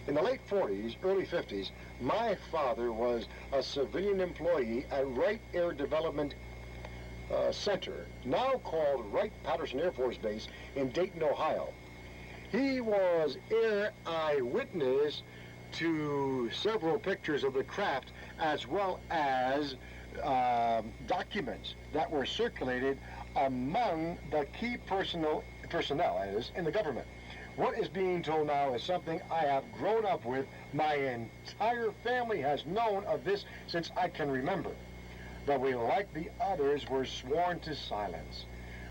In the late 40s, early 50s, my father was a civilian employee at Wright Air Development Center, now called Wright-Patterson Air Force Base in Dayton, Ohio. He was air eyewitness to several pictures of the craft, as well as documents that were circulated among the key personnel in the government. What is being told now is something I have grown up with. My entire family has known of this since I can remember. But we, like the others, were sworn to silence.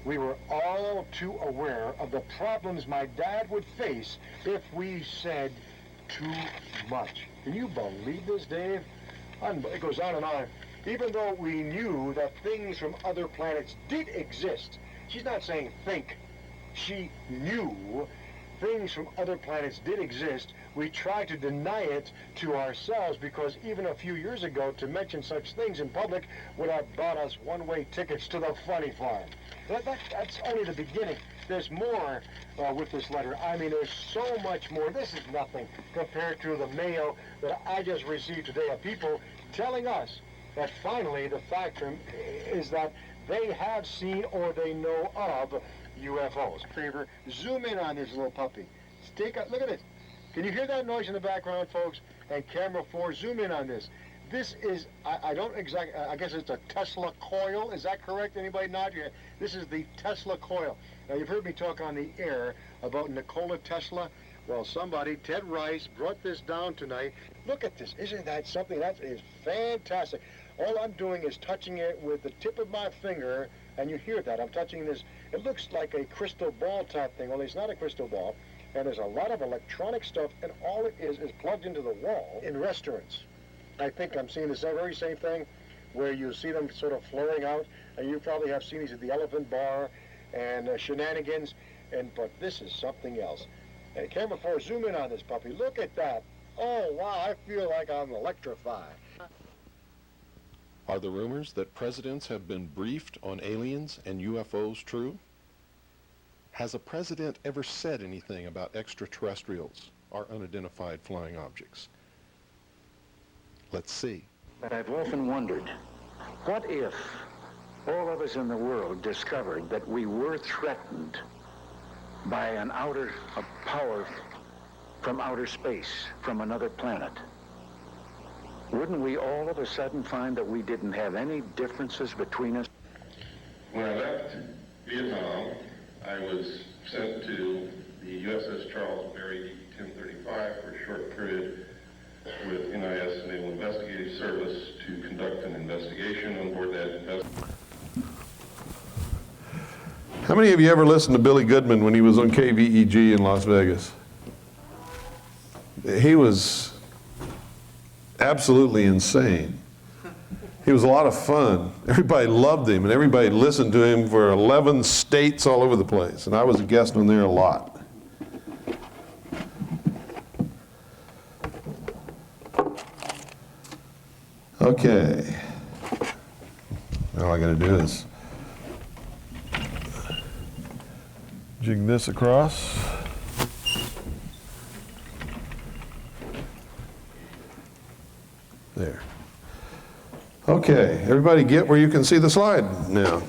We were all too aware of the problems my dad would face if we said too much. Can you believe this, Dave? It goes on and on. Even though we knew that things from other planets did exist, she's not saying think, she knew things from other planets did exist, we tried to deny it to ourselves because even a few years ago, to mention such things in public would have bought us one-way tickets to the funny farm. That's only the beginning. There's more with this letter. I mean, there's so much more. This is nothing compared to the mail that I just received today of people telling us that finally the fact is that they have seen or they know of UFOs. Favor, zoom in on this little puppy. Look at it. Can you hear that noise in the background, folks? And camera 4, zoom in on this. This is, I don't exactly, I guess it's a Tesla coil. Is that correct? Anybody nod your head? This is the Tesla coil. Now, you've heard me talk on the air about Nikola Tesla. Well, somebody, Ted Rice, brought this down tonight. Look at this. Isn't that something? That is fantastic. All I'm doing is touching it with the tip of my finger, and you hear that. I'm touching this. It looks like a crystal ball type thing, only it's not a crystal ball. And there's a lot of electronic stuff, and all it is plugged into the wall in restaurants. I think I'm seeing the very same thing where you see them sort of flaring out, and you probably have seen these at the Elephant Bar and Shenanigans, but this is something else. And camera 4, zoom in on this puppy. Look at that. Oh, wow, I feel like I'm electrified. Are the rumors that presidents have been briefed on aliens and UFOs true? Has a president ever said anything about extraterrestrials or unidentified flying objects? Let's see. But I've often wondered, what if all of us in the world discovered that we were threatened by a power from outer space, from another planet? Wouldn't we all of a sudden find that we didn't have any differences between us? When I left Vietnam, I was sent to the USS Charles Berry 1035 for a short period with NIS Naval Investigative Service to conduct an investigation on board that vessel. How many of you ever listened to Billy Goodman when he was on KVEG in Las Vegas? He was absolutely insane. He was a lot of fun. Everybody loved him, and everybody listened to him for 11 states all over the place. And I was a guest on there a lot. Okay. All I got to do is jig this across. There. Okay, everybody get where you can see the slide now.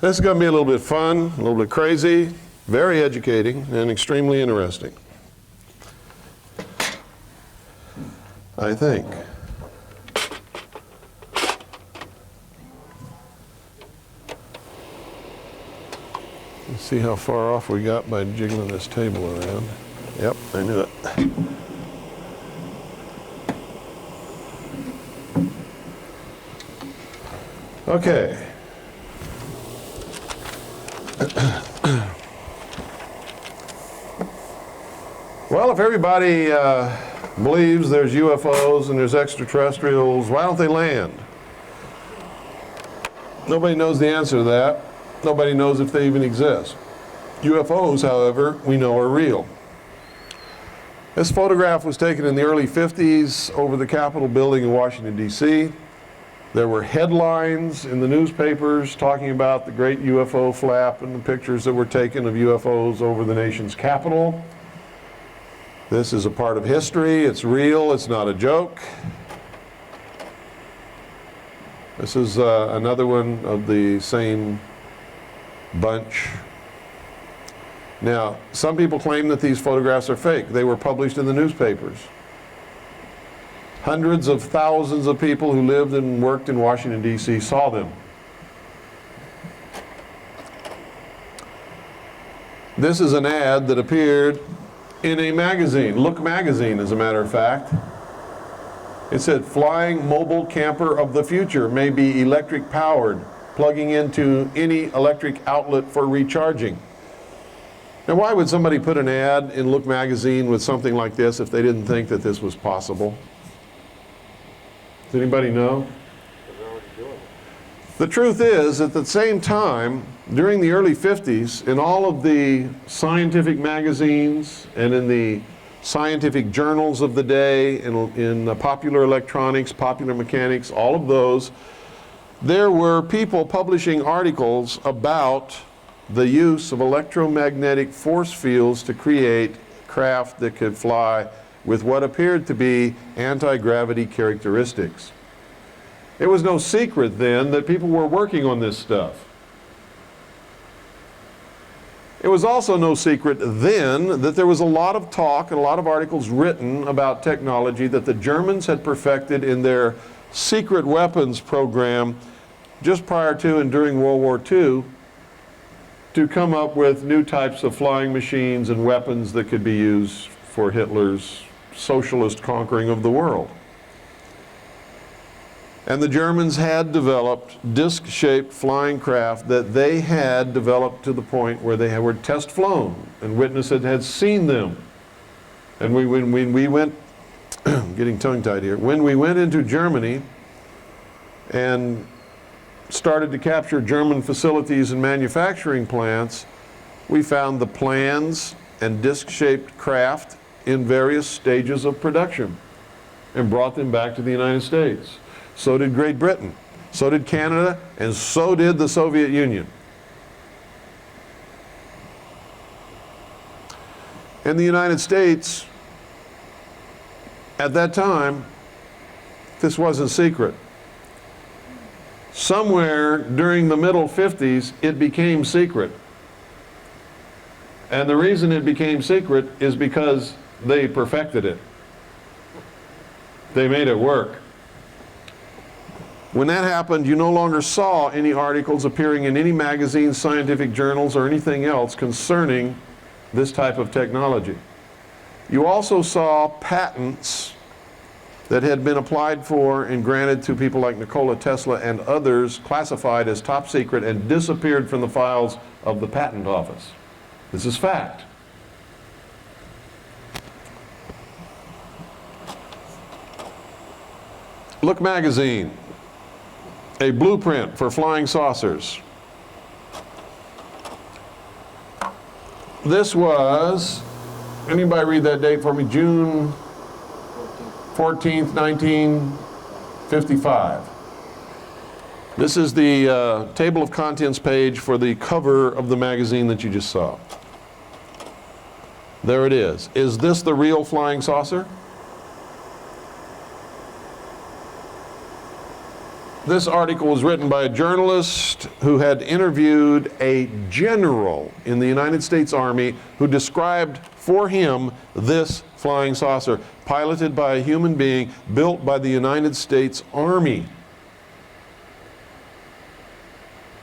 This is going to be a little bit fun, a little bit crazy, very educating, and extremely interesting, I think. Let's see how far off we got by jiggling this table around. Yep, I knew it. Okay. Well, if everybody believes there's UFOs and there's extraterrestrials, why don't they land? Nobody knows the answer to that. Nobody knows if they even exist. UFOs, however, we know are real. This photograph was taken in the early 50s over the Capitol building in Washington, D.C. There were headlines in the newspapers talking about the great UFO flap and the pictures that were taken of UFOs over the nation's capital. This is a part of history. It's real. It's not a joke. This is another one of the same bunch. Now, some people claim that these photographs are fake. They were published in the newspapers. Hundreds of thousands of people who lived and worked in Washington, D.C. saw them. This is an ad that appeared in a magazine, Look magazine, as a matter of fact. It said, "Flying mobile camper of the future may be electric powered, plugging into any electric outlet for recharging." Now, why would somebody put an ad in Look magazine with something like this if they didn't think that this was possible? Does anybody know? The truth is, at the same time, during the early 50s, in all of the scientific magazines and in the scientific journals of the day, in popular electronics, popular mechanics, all of those, there were people publishing articles about the use of electromagnetic force fields to create craft that could fly with what appeared to be anti-gravity characteristics. It was no secret then that people were working on this stuff. It was also no secret then that there was a lot of talk and a lot of articles written about technology that the Germans had perfected in their secret weapons program just prior to and during World War II to come up with new types of flying machines and weapons that could be used for Hitler's socialist conquering of the world. And the Germans had developed disc-shaped flying craft that they had developed to the point where they were test flown, and witnesses had seen them. And when we went, getting tongue-tied here, when we went into Germany and started to capture German facilities and manufacturing plants, we found the plans and disc-shaped craft in various stages of production and brought them back to the United States. So did Great Britain, so did Canada, and so did the Soviet Union. In the United States, at that time, this wasn't secret. Somewhere during the middle 50s, it became secret. And the reason it became secret is because they perfected it. They made it work. When that happened, you no longer saw any articles appearing in any magazines, scientific journals, or anything else concerning this type of technology. You also saw patents that had been applied for and granted to people like Nikola Tesla and others classified as top secret and disappeared from the files of the patent office. This is fact. Look magazine, a blueprint for flying saucers. This was, anybody read that date for me? June 14th, 1955. This is the table of contents page for the cover of the magazine that you just saw. There it is. Is this the real flying saucer? This article was written by a journalist who had interviewed a general in the United States Army who described for him this flying saucer, piloted by a human being, built by the United States Army,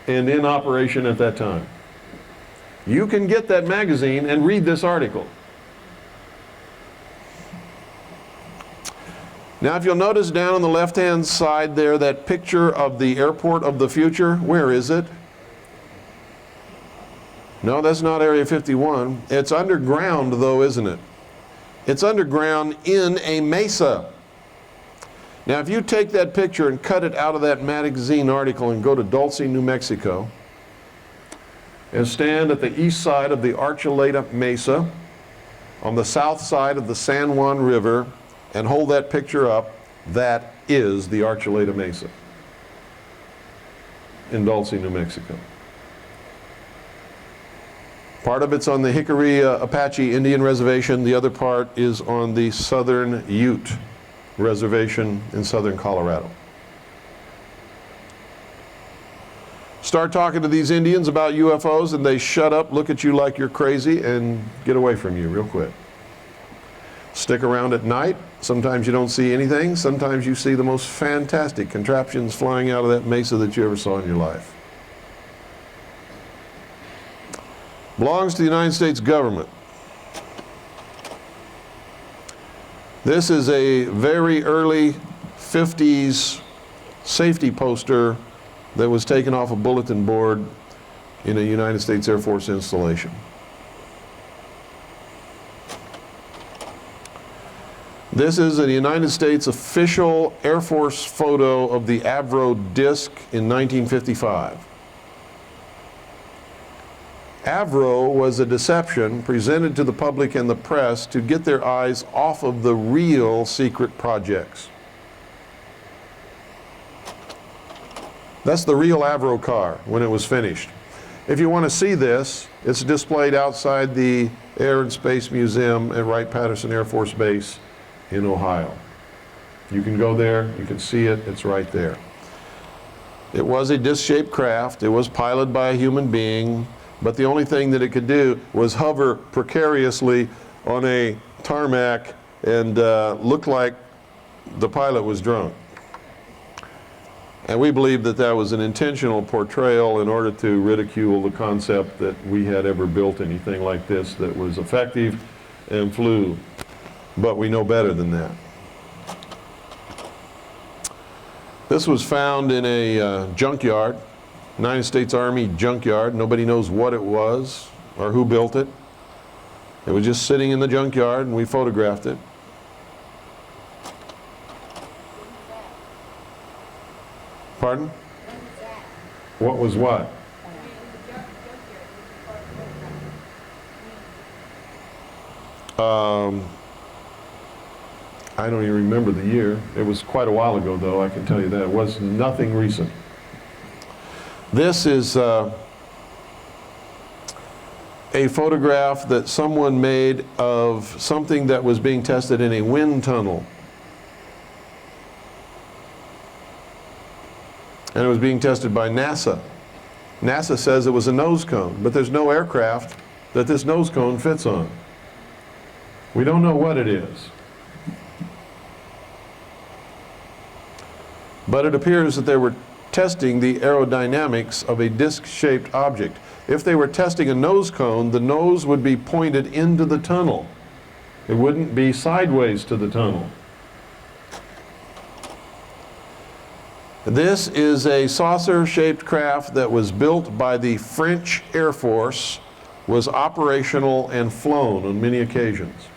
and in operation at that time. You can get that magazine and read this article. Now, if you'll notice down on the left-hand side there, that picture of the airport of the future, where is it? No, that's not Area 51. It's underground, though, isn't it? It's underground in a mesa. Now, if you take that picture and cut it out of that magazine article and go to Dulce, New Mexico, and stand at the east side of the Archuleta Mesa, on the south side of the San Juan River, and hold that picture up, that is the Archuleta Mesa in Dulce, New Mexico. Part of it's on the Hickory Apache Indian Reservation. The other part is on the Southern Ute Reservation in southern Colorado. Start talking to these Indians about UFOs and they shut up, look at you like you're crazy, and get away from you real quick. Stick around at night. Sometimes you don't see anything. Sometimes you see the most fantastic contraptions flying out of that mesa that you ever saw in your life. Belongs to the United States government. This is a very early 50s safety poster that was taken off a bulletin board in a United States Air Force installation. This is a United States official Air Force photo of the Avro disc in 1955. Avro was a deception presented to the public and the press to get their eyes off of the real secret projects. That's the real Avro car when it was finished. If you want to see this, it's displayed outside the Air and Space Museum at Wright-Patterson Air Force Base in Ohio. You can go there, you can see it, it's right there. It was a disc-shaped craft. It was piloted by a human being, but the only thing that it could do was hover precariously on a tarmac and look like the pilot was drunk. And we believe that that was an intentional portrayal in order to ridicule the concept that we had ever built anything like this that was effective and flew. But we know better than that. This was found in a junkyard, United States Army junkyard. Nobody knows what it was or who built it. It was just sitting in the junkyard and we photographed it. Pardon? What was what? I don't even remember the year. It was quite a while ago, though, I can tell you that. It was nothing recent. This is a photograph that someone made of something that was being tested in a wind tunnel. And it was being tested by NASA. NASA says it was a nose cone, but there's no aircraft that this nose cone fits on. We don't know what it is. But it appears that they were testing the aerodynamics of a disc-shaped object. If they were testing a nose cone, the nose would be pointed into the tunnel. It wouldn't be sideways to the tunnel. This is a saucer-shaped craft that was built by the French Air Force, was operational and flown on many occasions.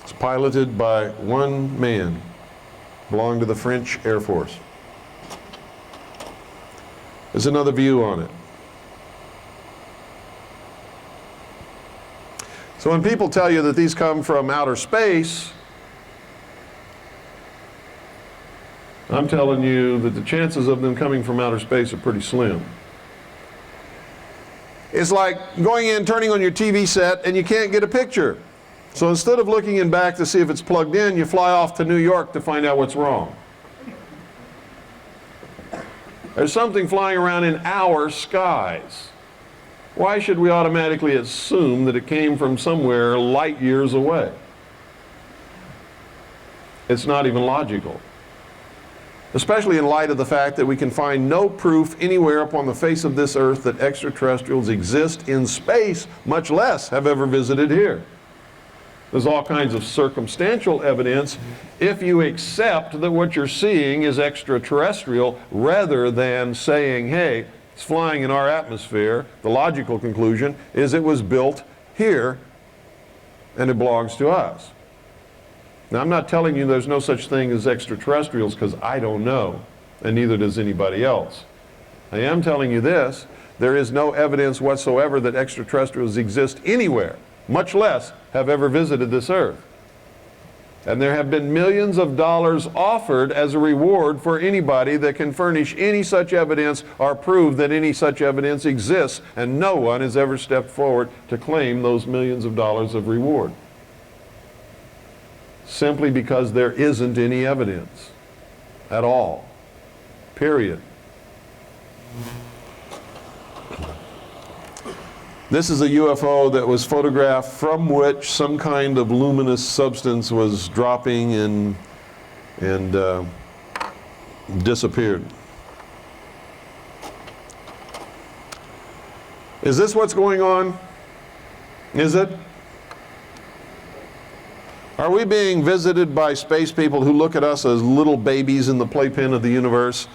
It's piloted by one man, belonged to the French Air Force. There's another view on it. So when people tell you that these come from outer space, I'm telling you that the chances of them coming from outer space are pretty slim. It's like going in, turning on your TV set, and you can't get a picture. So instead of looking in back to see if it's plugged in, you fly off to New York to find out what's wrong. There's something flying around in our skies. Why should we automatically assume that it came from somewhere light years away? It's not even logical. Especially in light of the fact that we can find no proof anywhere upon the face of this earth that extraterrestrials exist in space, much less have ever visited here. There's all kinds of circumstantial evidence if you accept that what you're seeing is extraterrestrial rather than saying, hey, it's flying in our atmosphere. The logical conclusion is it was built here and it belongs to us. Now, I'm not telling you there's no such thing as extraterrestrials, because I don't know, and neither does anybody else. I am telling you this: there is no evidence whatsoever that extraterrestrials exist anywhere, much less have ever visited this earth. And there have been millions of dollars offered as a reward for anybody that can furnish any such evidence or prove that any such evidence exists, and no one has ever stepped forward to claim those millions of dollars of reward. Simply because there isn't any evidence at all. Period. This is a UFO that was photographed from which some kind of luminous substance was dropping and disappeared. Is this what's going on? Is it? Are we being visited by space people who look at us as little babies in the playpen of the universe,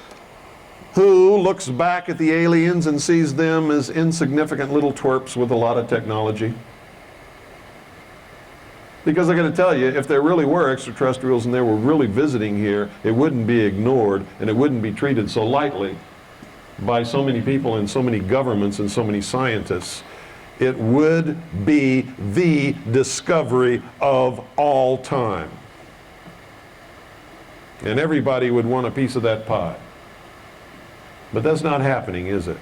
who looks back at the aliens and sees them as insignificant little twerps with a lot of technology? Because I got to tell you, if there really were extraterrestrials and they were really visiting here, it wouldn't be ignored and it wouldn't be treated so lightly by so many people and so many governments and so many scientists. It would be the discovery of all time. And everybody would want a piece of that pie. But that's not happening, is it?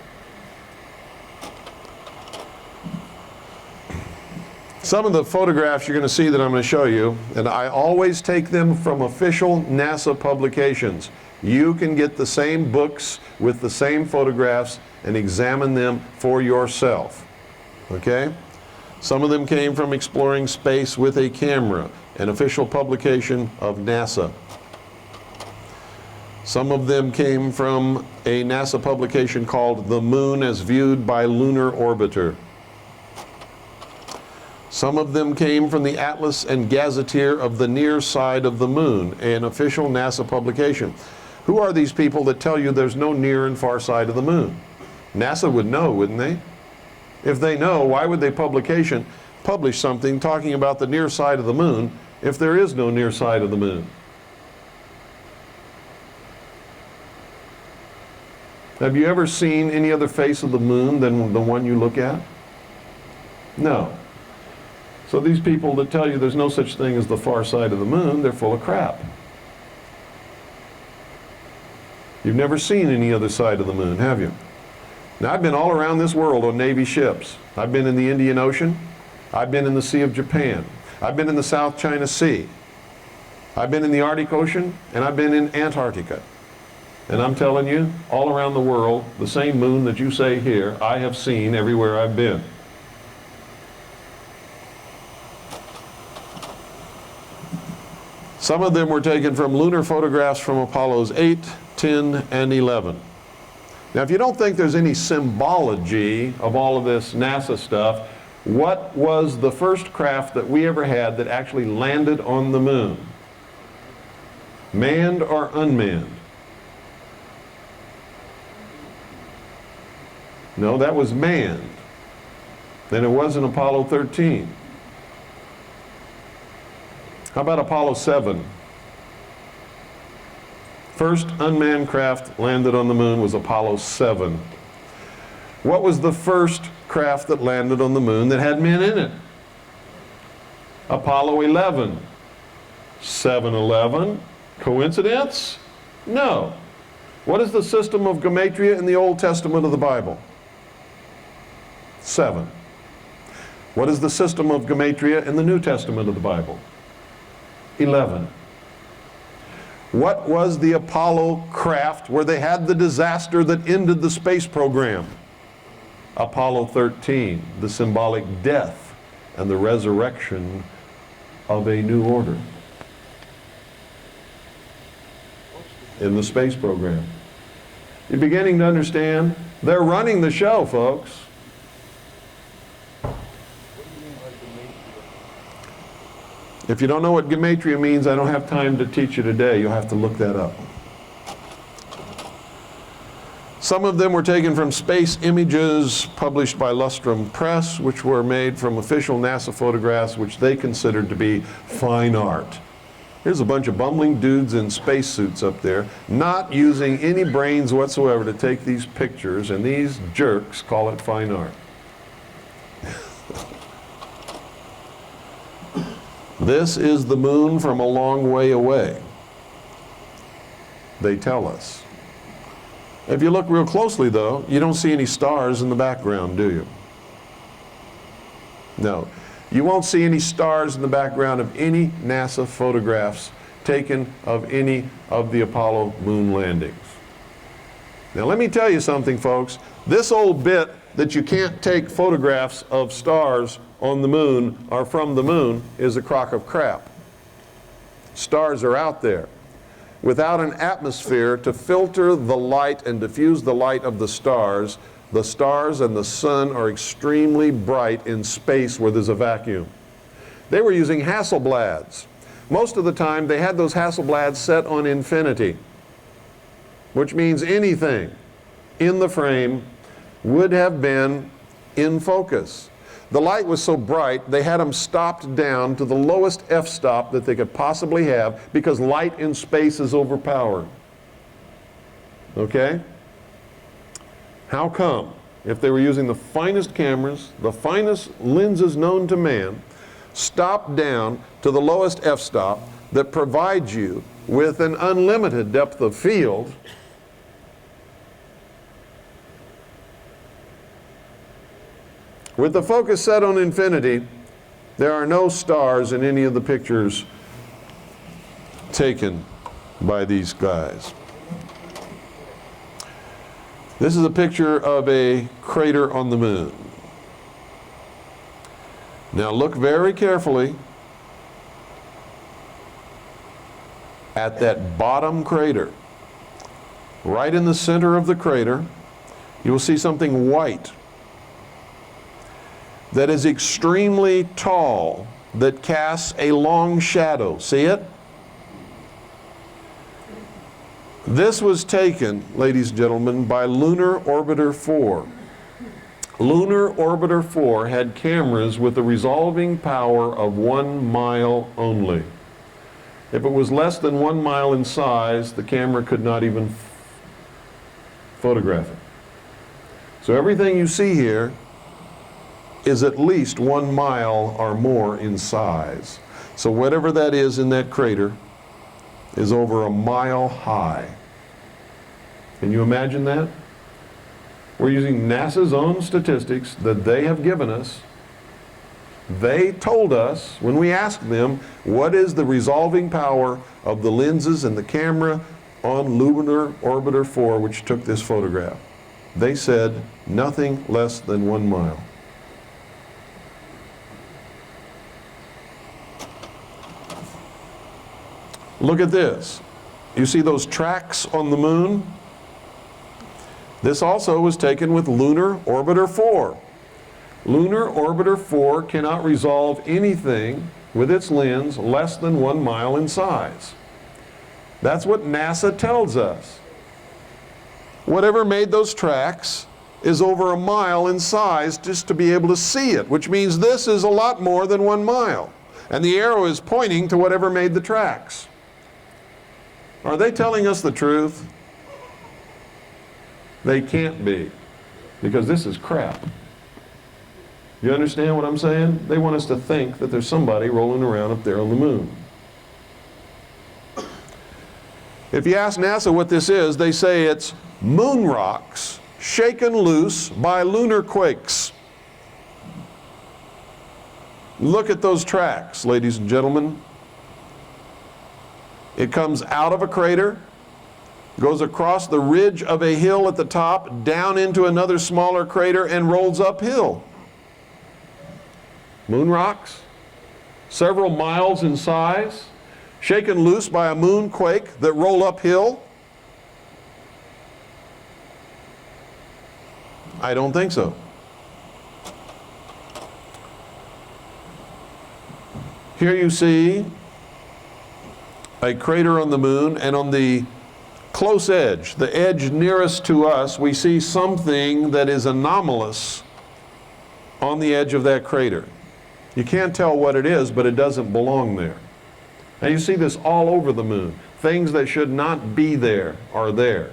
Some of the photographs you're going to see that I'm going to show you, and I always take them from official NASA publications. You can get the same books with the same photographs and examine them for yourself. Okay? Some of them came from Exploring Space with a Camera, an official publication of NASA. Some of them came from a NASA publication called The Moon as Viewed by Lunar Orbiter. Some of them came from the Atlas and Gazetteer of the Near Side of the Moon, an official NASA publication. Who are these people that tell you there's no near and far side of the moon? NASA would know, wouldn't they? If they know, why would they publish something talking about the near side of the moon if there is no near side of the moon? Have you ever seen any other face of the moon than the one you look at? No. So these people that tell you there's no such thing as the far side of the moon, they're full of crap. You've never seen any other side of the moon, have you? Now, I've been all around this world on Navy ships. I've been in the Indian Ocean. I've been in the Sea of Japan. I've been in the South China Sea. I've been in the Arctic Ocean, and I've been in Antarctica. And I'm telling you, all around the world, the same moon that you say here, I have seen everywhere I've been. Some of them were taken from lunar photographs from Apollos 8, 10, and 11. Now, if you don't think there's any symbology of all of this NASA stuff, what was the first craft that we ever had that actually landed on the moon? Manned or unmanned? No, that was manned. Then it wasn't Apollo 13. How about Apollo 7? First unmanned craft landed on the moon was Apollo 7. What was the first craft that landed on the moon that had men in it? Apollo 11. 7-11. Coincidence? No. What is the system of gematria in the Old Testament of the Bible? 7. What is the system of gematria in the New Testament of the Bible? 11. What was the Apollo craft where they had the disaster that ended the space program? Apollo 13, the symbolic death and the resurrection of a new order in the space program. You're beginning to understand? They're running the show, folks. If you don't know what gematria means, I don't have time to teach you today. You'll have to look that up. Some of them were taken from space images published by Lustrum Press, which were made from official NASA photographs, which they considered to be fine art. Here's a bunch of bumbling dudes in spacesuits up there, not using any brains whatsoever to take these pictures, and these jerks call it fine art. This is the moon from a long way away, they tell us. If you look real closely, though, you don't see any stars in the background, do you? No. You won't see any stars in the background of any NASA photographs taken of any of the Apollo moon landings. Now let me tell you something, folks. This old bit that you can't take photographs of stars on the moon or from the moon is a crock of crap. Stars are out there. Without an atmosphere to filter the light and diffuse the light of the stars and the sun are extremely bright in space where there's a vacuum. They were using Hasselblads. Most of the time they had those Hasselblads set on infinity, which means anything in the frame would have been in focus. The light was so bright they had them stopped down to the lowest f-stop that they could possibly have because light in space is overpowered. Okay? How come, if they were using the finest cameras, the finest lenses known to man, stopped down to the lowest f-stop that provides you with an unlimited depth of field, with the focus set on infinity, there are no stars in any of the pictures taken by these guys. This is a picture of a crater on the moon. Now look very carefully at that bottom crater. Right in the center of the crater, you will see something white that is extremely tall, that casts a long shadow. See it? This was taken, ladies and gentlemen, by Lunar Orbiter 4. Lunar Orbiter 4 had cameras with a resolving power of 1 mile only. If it was less than 1 mile in size, the camera could not even photograph it. So everything you see here is at least 1 mile or more in size. So whatever that is in that crater is over 1 mile high. Can you imagine that? We're using NASA's own statistics that they have given us. They told us, when we asked them, what is the resolving power of the lenses and the camera on Lunar Orbiter 4, which took this photograph? They said nothing less than 1 mile. Look at this. You see those tracks on the moon? This also was taken with Lunar Orbiter 4. Lunar Orbiter 4 cannot resolve anything with its lens less than 1 mile in size. That's what NASA tells us. Whatever made those tracks is over 1 mile in size just to be able to see it, which means this is a lot more than 1 mile. And the arrow is pointing to whatever made the tracks. Are they telling us the truth? They can't be, because this is crap. You understand what I'm saying? They want us to think that there's somebody rolling around up there on the moon. If you ask NASA what this is, they say it's moon rocks shaken loose by lunar quakes. Look at those tracks, ladies and gentlemen. It comes out of a crater, goes across the ridge of a hill at the top, down into another smaller crater, and rolls uphill. Moon rocks, several miles in size, shaken loose by a moon quake that roll uphill? I don't think so. Here you see a crater on the moon, and on the close edge, the edge nearest to us, we see something that is anomalous on the edge of that crater. You can't tell what it is, but it doesn't belong there. And you see this all over the moon. Things that should not be there are there.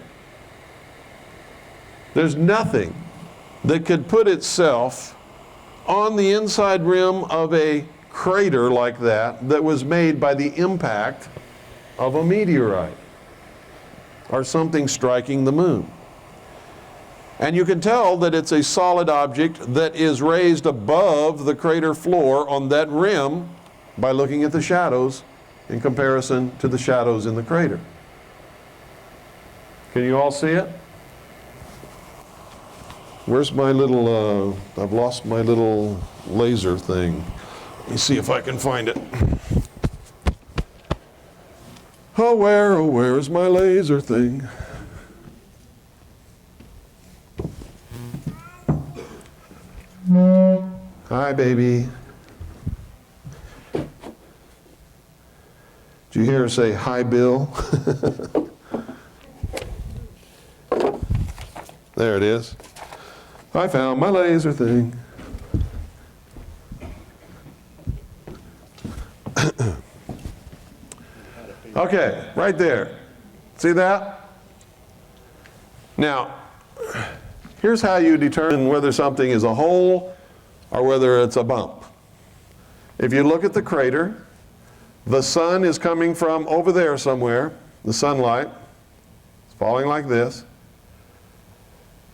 There's nothing that could put itself on the inside rim of a crater like that that was made by the impact of a meteorite or something striking the moon. And you can tell that it's a solid object that is raised above the crater floor on that rim by looking at the shadows in comparison to the shadows in the crater. Can you all see it? Where's my little, I've lost my little laser thing. Let me see if I can find it. Oh, where is my laser thing? Hi, baby. Did you hear her say, hi, Bill? There it is. I found my laser thing. Okay, right there. See that? Now, here's how you determine whether something is a hole or whether it's a bump. If you look at the crater, the sun is coming from over there somewhere, the sunlight. It's falling like this.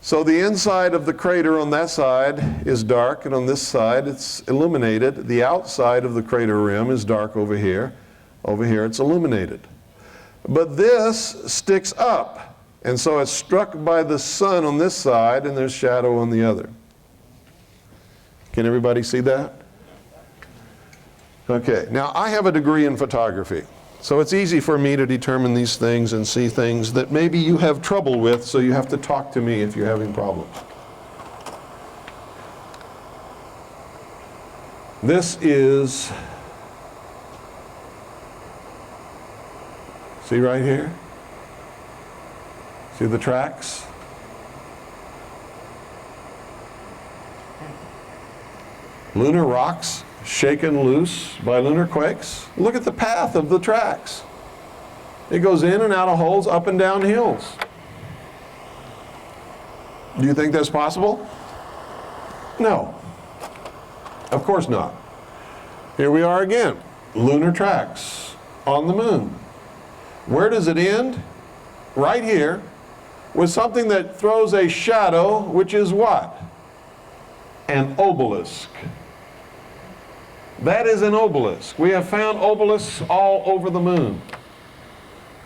So the inside of the crater on that side is dark, and on this side it's illuminated. The outside of the crater rim is dark over here. Over here it's illuminated. But this sticks up, and so it's struck by the sun on this side, and there's shadow on the other. Can everybody see that? Okay, now I have a degree in photography, so it's easy for me to determine these things and see things that maybe you have trouble with, so you have to talk to me if you're having problems. This is, see right here? See the tracks? Lunar rocks shaken loose by lunar quakes. Look at the path of the tracks. It goes in and out of holes, up and down hills. Do you think that's possible? No. Of course not. Here we are again. Lunar tracks on the moon. Where does it end? Right here, with something that throws a shadow, which is what? An obelisk. That is an obelisk. We have found obelisks all over the moon.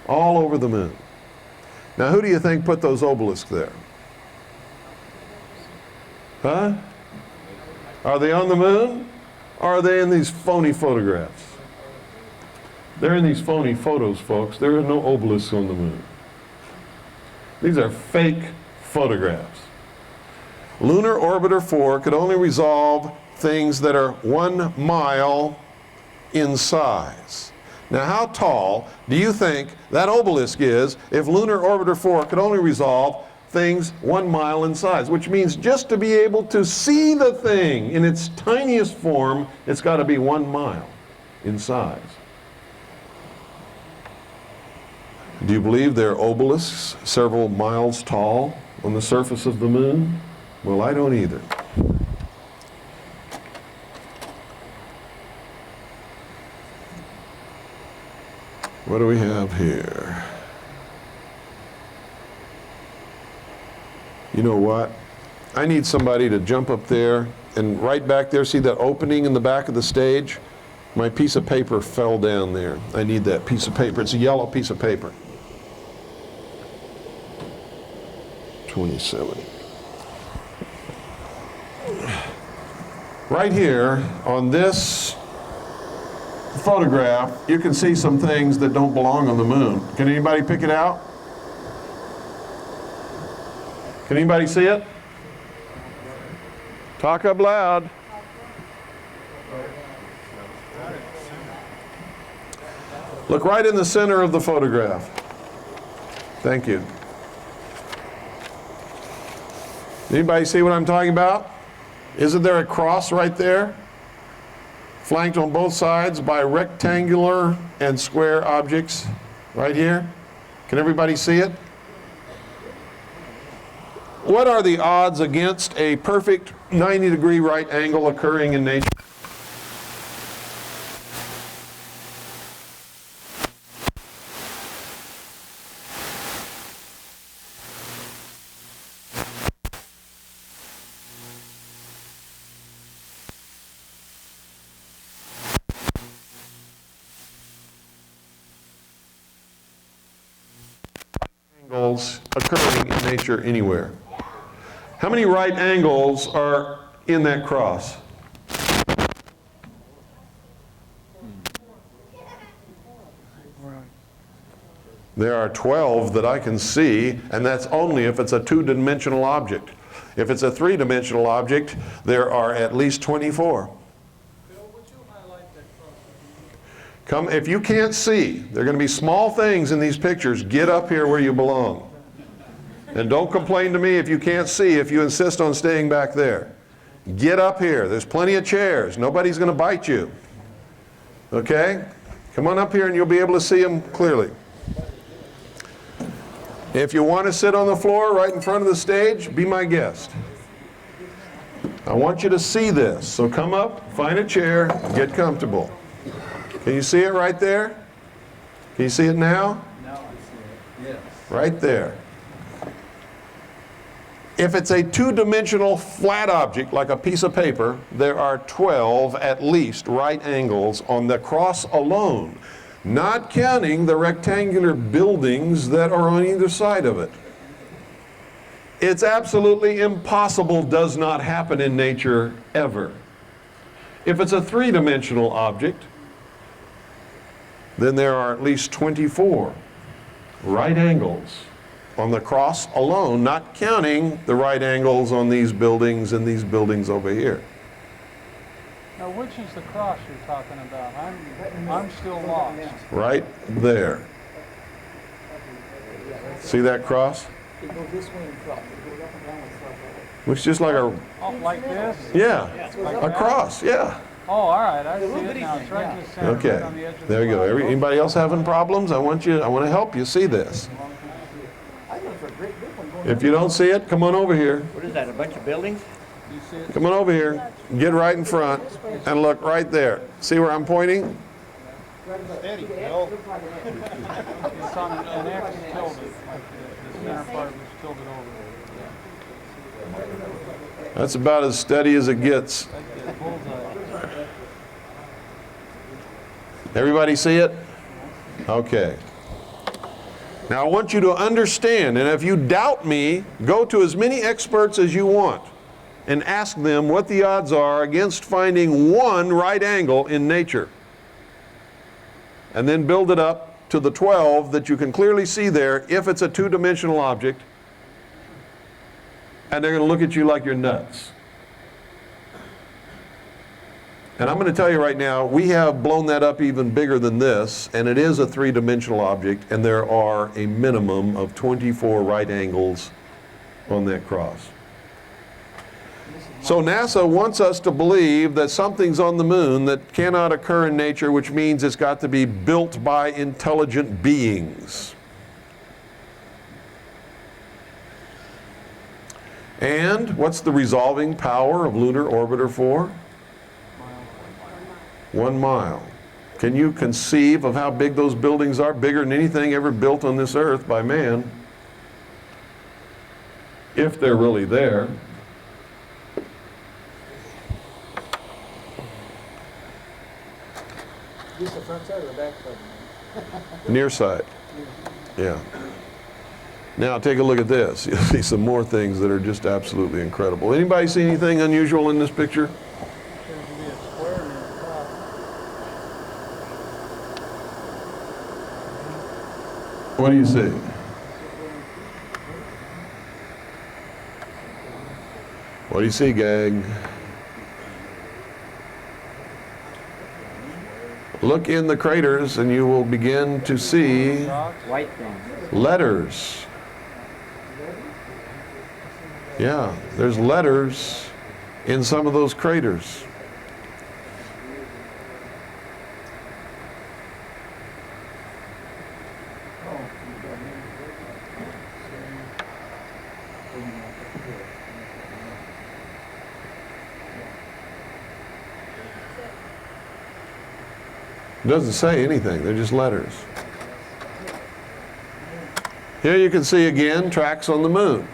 All over the moon. Now, who do you think put those obelisks there? Huh? Are they on the moon? Or are they in these phony photographs? They're in these phony photos, folks. There are no obelisks on the moon. These are fake photographs. Lunar Orbiter 4 could only resolve things that are 1 mile in size. Now, how tall do you think that obelisk is if Lunar Orbiter 4 could only resolve things 1 mile in size? Which means just to be able to see the thing in its tiniest form, it's got to be 1 mile in size. Do you believe there are obelisks several miles tall on the surface of the moon? Well, I don't either. What do we have here? You know what? I need somebody to jump up there and right back there, see that opening in the back of the stage? My piece of paper fell down there. I need that piece of paper. It's a yellow piece of paper. 27. Right here on this photograph, you can see some things that don't belong on the moon. Can anybody pick it out? Can anybody see it? Talk up loud. Look right in the center of the photograph. Thank you. Anybody see what I'm talking about? Isn't there a cross right there? Flanked on both sides by rectangular and square objects right here. Can everybody see it? What are the odds against a perfect 90-degree right angle occurring in nature? Angles occurring in nature anywhere. How many right angles are in that cross? There are 12 that I can see, and that's only if it's a two-dimensional object. If it's a three-dimensional object, there are at least 24. Come, if you can't see, there are going to be small things in these pictures. Get up here where you belong. And don't complain to me if you can't see, if you insist on staying back there. Get up here. There's plenty of chairs. Nobody's going to bite you. Okay? Come on up here and you'll be able to see them clearly. If you want to sit on the floor right in front of the stage, be my guest. I want you to see this. So come up, find a chair, get comfortable. Can you see it right there? Can you see it now? Now I see it. Yes. Right there. If it's a two-dimensional flat object like a piece of paper, there are 12 at least right angles on the cross alone, not counting the rectangular buildings that are on either side of it. It's absolutely impossible, does not happen in nature ever. If it's a three-dimensional object, then there are at least 24 right angles on the cross alone, not counting the right angles on these buildings and these buildings over here. Now, which is the cross you're talking about? I'm still lost. Right there. See that cross? It goes this way and cross. It goes up and down and cross. Looks just like a... Oh, like this? Yeah, a cross, yeah. Oh, all right, I see it now. It's right in the center, Okay, right on the edge of the there you go. cross. Anybody else having problems? I want to help you see this. If you don't see it, come on over here. What is that, a bunch of buildings? You see it? Come on over here. Get right in front and look right there. See where I'm pointing? Steady, Bill. It's on an X tilted, like the center part of it's tilted over. That's about as steady as it gets. Bullseye. Everybody see it? Okay. Now I want you to understand, and if you doubt me, go to as many experts as you want and ask them what the odds are against finding one right angle in nature. And then build it up to the 12 that you can clearly see there if it's a two-dimensional object. And they're going to look at you like you're nuts. And I'm going to tell you right now, we have blown that up even bigger than this, and it is a three-dimensional object, and there are a minimum of 24 right angles on that cross. So NASA wants us to believe that something's on the moon that cannot occur in nature, which means it's got to be built by intelligent beings. And what's the resolving power of Lunar Orbiter for? 1 mile. Can you conceive of how big those buildings are? Bigger than anything ever built on this earth by man. If they're really there. This the front side or the back side? Near side. Yeah. Now take a look at this. You'll see some more things that are just absolutely incredible. Anybody see anything unusual in this picture? Appears to be a square near the top. What do you see? What do you see, gang? Look in the craters and you will begin to see White things. letters. Yeah, there's letters in some of those craters. It doesn't say anything, they're just letters. Here you can see again tracks on the moon,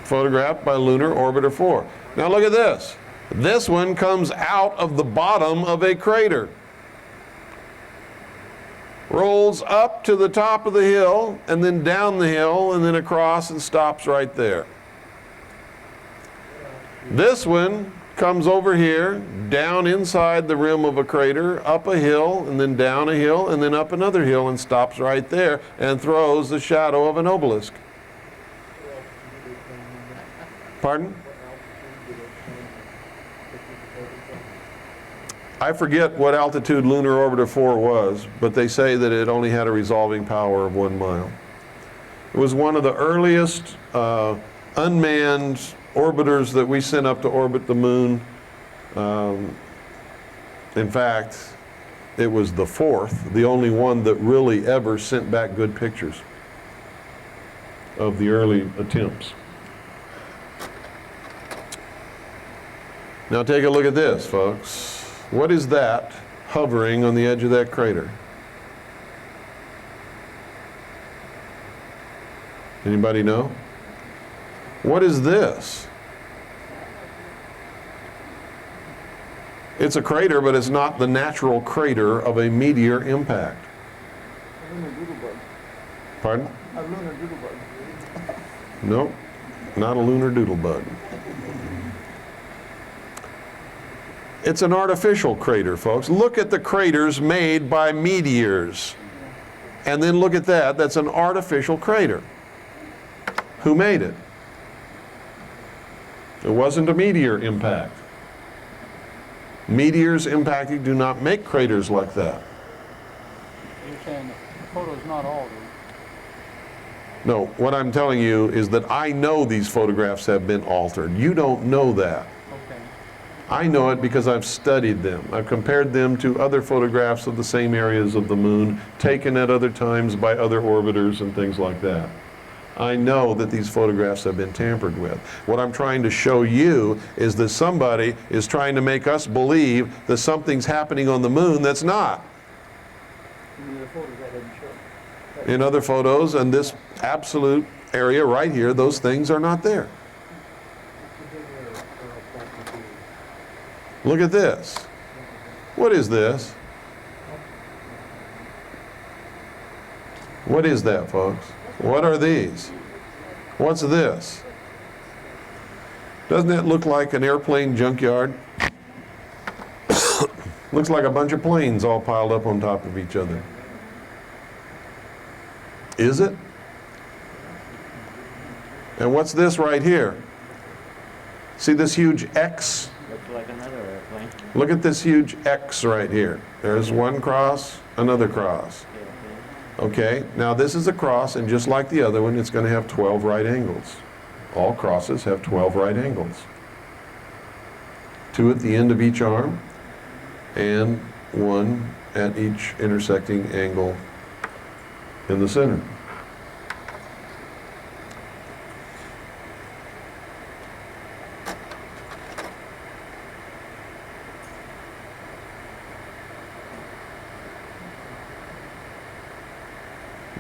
photographed by Lunar Orbiter 4. Now look at this. This one comes out of the bottom of a crater, rolls up to the top of the hill, and then down the hill, and then across and stops right there. This one comes over here, down inside the rim of a crater, up a hill, and then down a hill, and then up another hill, and stops right there, and throws the shadow of an obelisk. Pardon? I forget what altitude Lunar Orbiter 4 was, but they say that it only had a resolving power of 1 mile. It was one of the earliest unmanned orbiters that we sent up to orbit the moon. In fact, it was the 4th, the only one that really ever sent back good pictures of the early attempts. Now take a look at this, folks. What is that hovering on the edge of that crater? Anybody know? What is this? It's a crater, but it's not the natural crater of a meteor impact. A lunar doodlebug. Pardon? A lunar doodlebug. No, not a lunar doodlebug. It's an artificial crater, folks. Look at the craters made by meteors. And then look at that. That's an artificial crater. Who made it? It wasn't a meteor impact. Meteors impacting do not make craters like that. You're saying the photo's not altered. No, what I'm telling you is that I know these photographs have been altered. You don't know that. Okay. I know it because I've studied them. I've compared them to other photographs of the same areas of the moon taken at other times by other orbiters and things like that. I know that these photographs have been tampered with. What I'm trying to show you is that somebody is trying to make us believe that something's happening on the moon that's not. In the photos that didn't show. In other photos, and this absolute area right here, those things are not there. Look at this. What is this? What is that, folks? What are these? What's this? Doesn't that look like an airplane junkyard? Looks like a bunch of planes all piled up on top of each other. Is it? And what's this right here? See this huge X? Looks like another airplane. Look at this huge X right here. There's one cross, another cross. Okay, now this is a cross, and just like the other one, it's going to have 12 right angles. All crosses have 12 right angles. 2 at the end of each arm, and 1 at each intersecting angle in the center.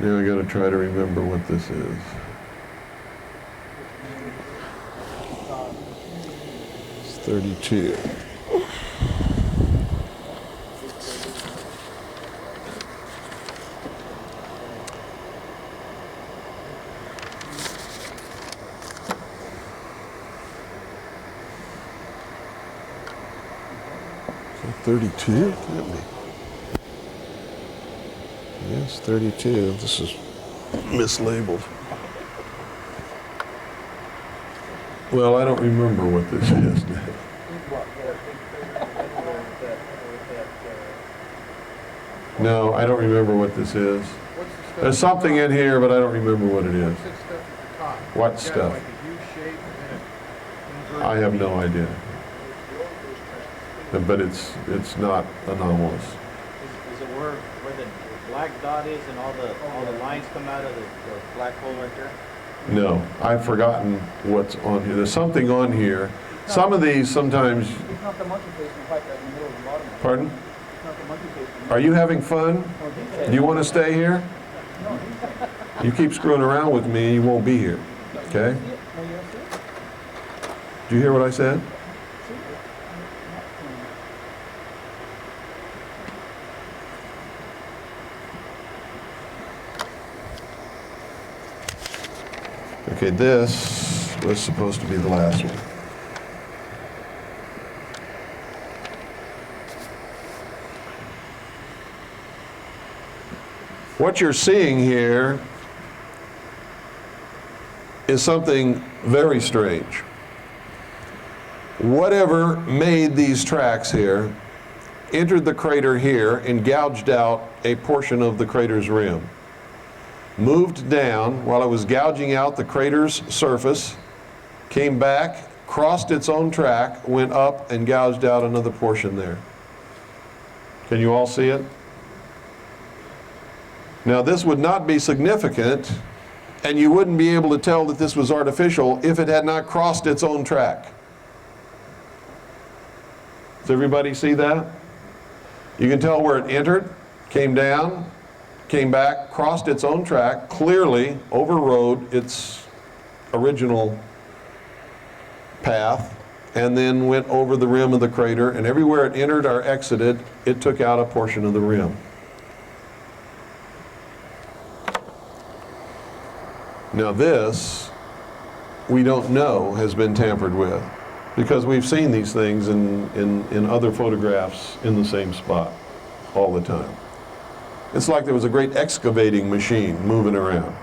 Now I got to try to remember what this is. It's 32. Is that 32? Can't be. Yes, 32. This is mislabeled. Well, I don't remember what this is now. No, I don't remember what this is. What's the stuff? There's something in here, but I don't remember what it is. What's that stuff at the top? What It's got stuff? like a U shape and it inverted. I have no idea. But it's not anomalous. Is it where the black dot is and all the lines come out of the black hole right there? No, I've forgotten what's on here. There's something on here. Some of these sometimes. It's not the monkey face in white right in the middle of the bottom. Pardon? It's not the monkey face. Are you having fun? Do you want to stay here? You keep screwing around with me, you won't be here. Okay? Do you hear what I said? Okay, this was supposed to be the last one. What you're seeing here is something very strange. Whatever made these tracks here entered the crater here and gouged out a portion of the crater's rim. Moved down while it was gouging out the crater's surface, came back, crossed its own track, went up and gouged out another portion there. Can you all see it? Now this would not be significant, and you wouldn't be able to tell that this was artificial if it had not crossed its own track. Does everybody see that? You can tell where it entered, came down, came back, crossed its own track, clearly overrode its original path, and then went over the rim of the crater, and everywhere it entered or exited, it took out a portion of the rim. Now this, we don't know has been tampered with, because we've seen these things in other photographs in the same spot all the time. It's like there was a great excavating machine moving around.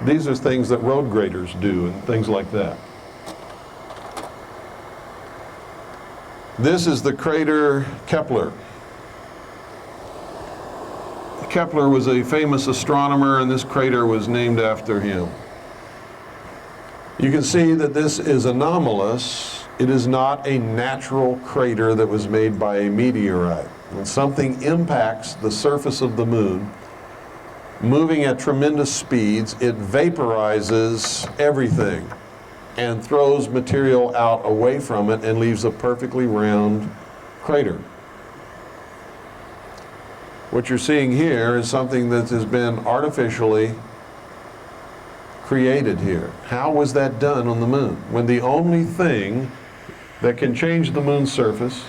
These are things that road graders do and things like that. This is the crater Kepler. Kepler was a famous astronomer, and this crater was named after him. You can see that this is anomalous. It is not a natural crater that was made by a meteorite. When something impacts the surface of the moon, moving at tremendous speeds, it vaporizes everything and throws material out away from it and leaves a perfectly round crater. What you're seeing here is something that has been artificially created here. How was that done on the moon? When the only thing that can change the moon's surface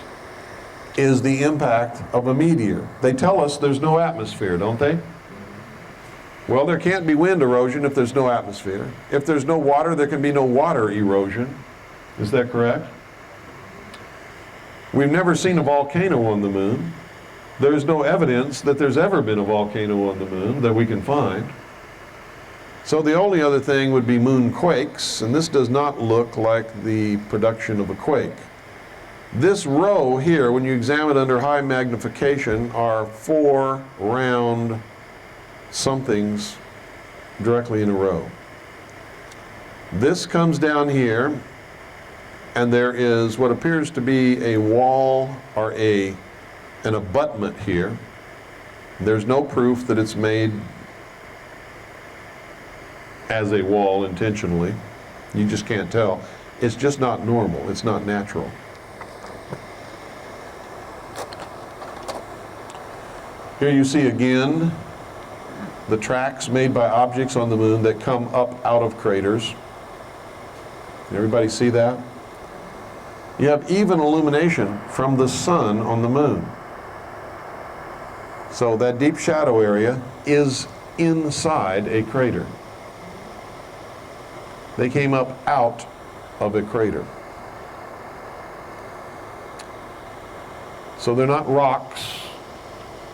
is the impact of a meteor. They tell us there's no atmosphere, don't they? Well, there can't be wind erosion if there's no atmosphere. If there's no water, there can be no water erosion. Is that correct? We've never seen a volcano on the moon. There's no evidence that there's ever been a volcano on the moon that we can find. So the only other thing would be moon quakes, and this does not look like the production of a quake. This row here, when you examine it under high magnification, are 4 round somethings directly in a row. This comes down here, and there is what appears to be a wall or an abutment here. There's no proof that it's made as a wall intentionally. You just can't tell. It's just not normal. It's not natural. Here you see again the tracks made by objects on the moon that come up out of craters. Everybody see that? You have even illumination from the sun on the moon. So that deep shadow area is inside a crater. They came up out of a crater. So they're not rocks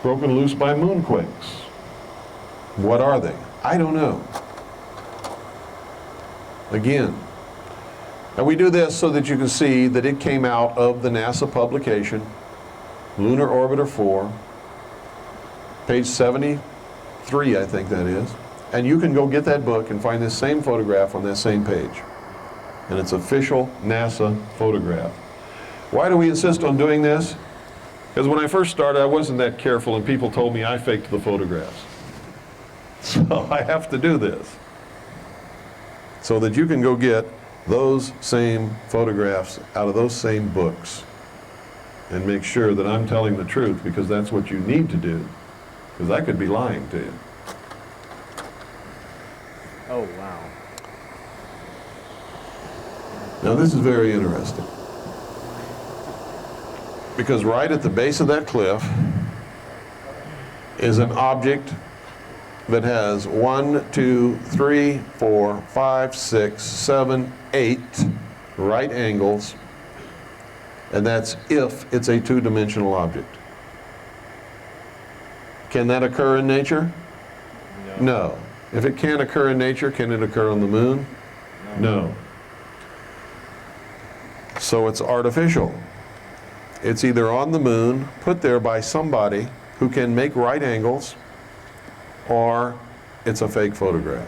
broken loose by moonquakes. What are they? I don't know. Again, and we do this so that you can see that it came out of the NASA publication, Lunar Orbiter 4, page 73, I think that is. And you can go get that book and find this same photograph on that same page. And it's official NASA photograph. Why do we insist on doing this? Because when I first started, I wasn't that careful and people told me I faked the photographs. So I have to do this, so that you can go get those same photographs out of those same books and make sure that I'm telling the truth, because that's what you need to do, because I could be lying to you. Oh, wow. Now this is very interesting, because right at the base of that cliff is an object that has 1, 2, 3, 4, 5, 6, 7, 8 right angles, and that's if it's a two-dimensional object. Can that occur in nature? No. If it can occur in nature, can it occur on the moon? No. So it's artificial. It's either on the moon, put there by somebody who can make right angles, or it's a fake photograph.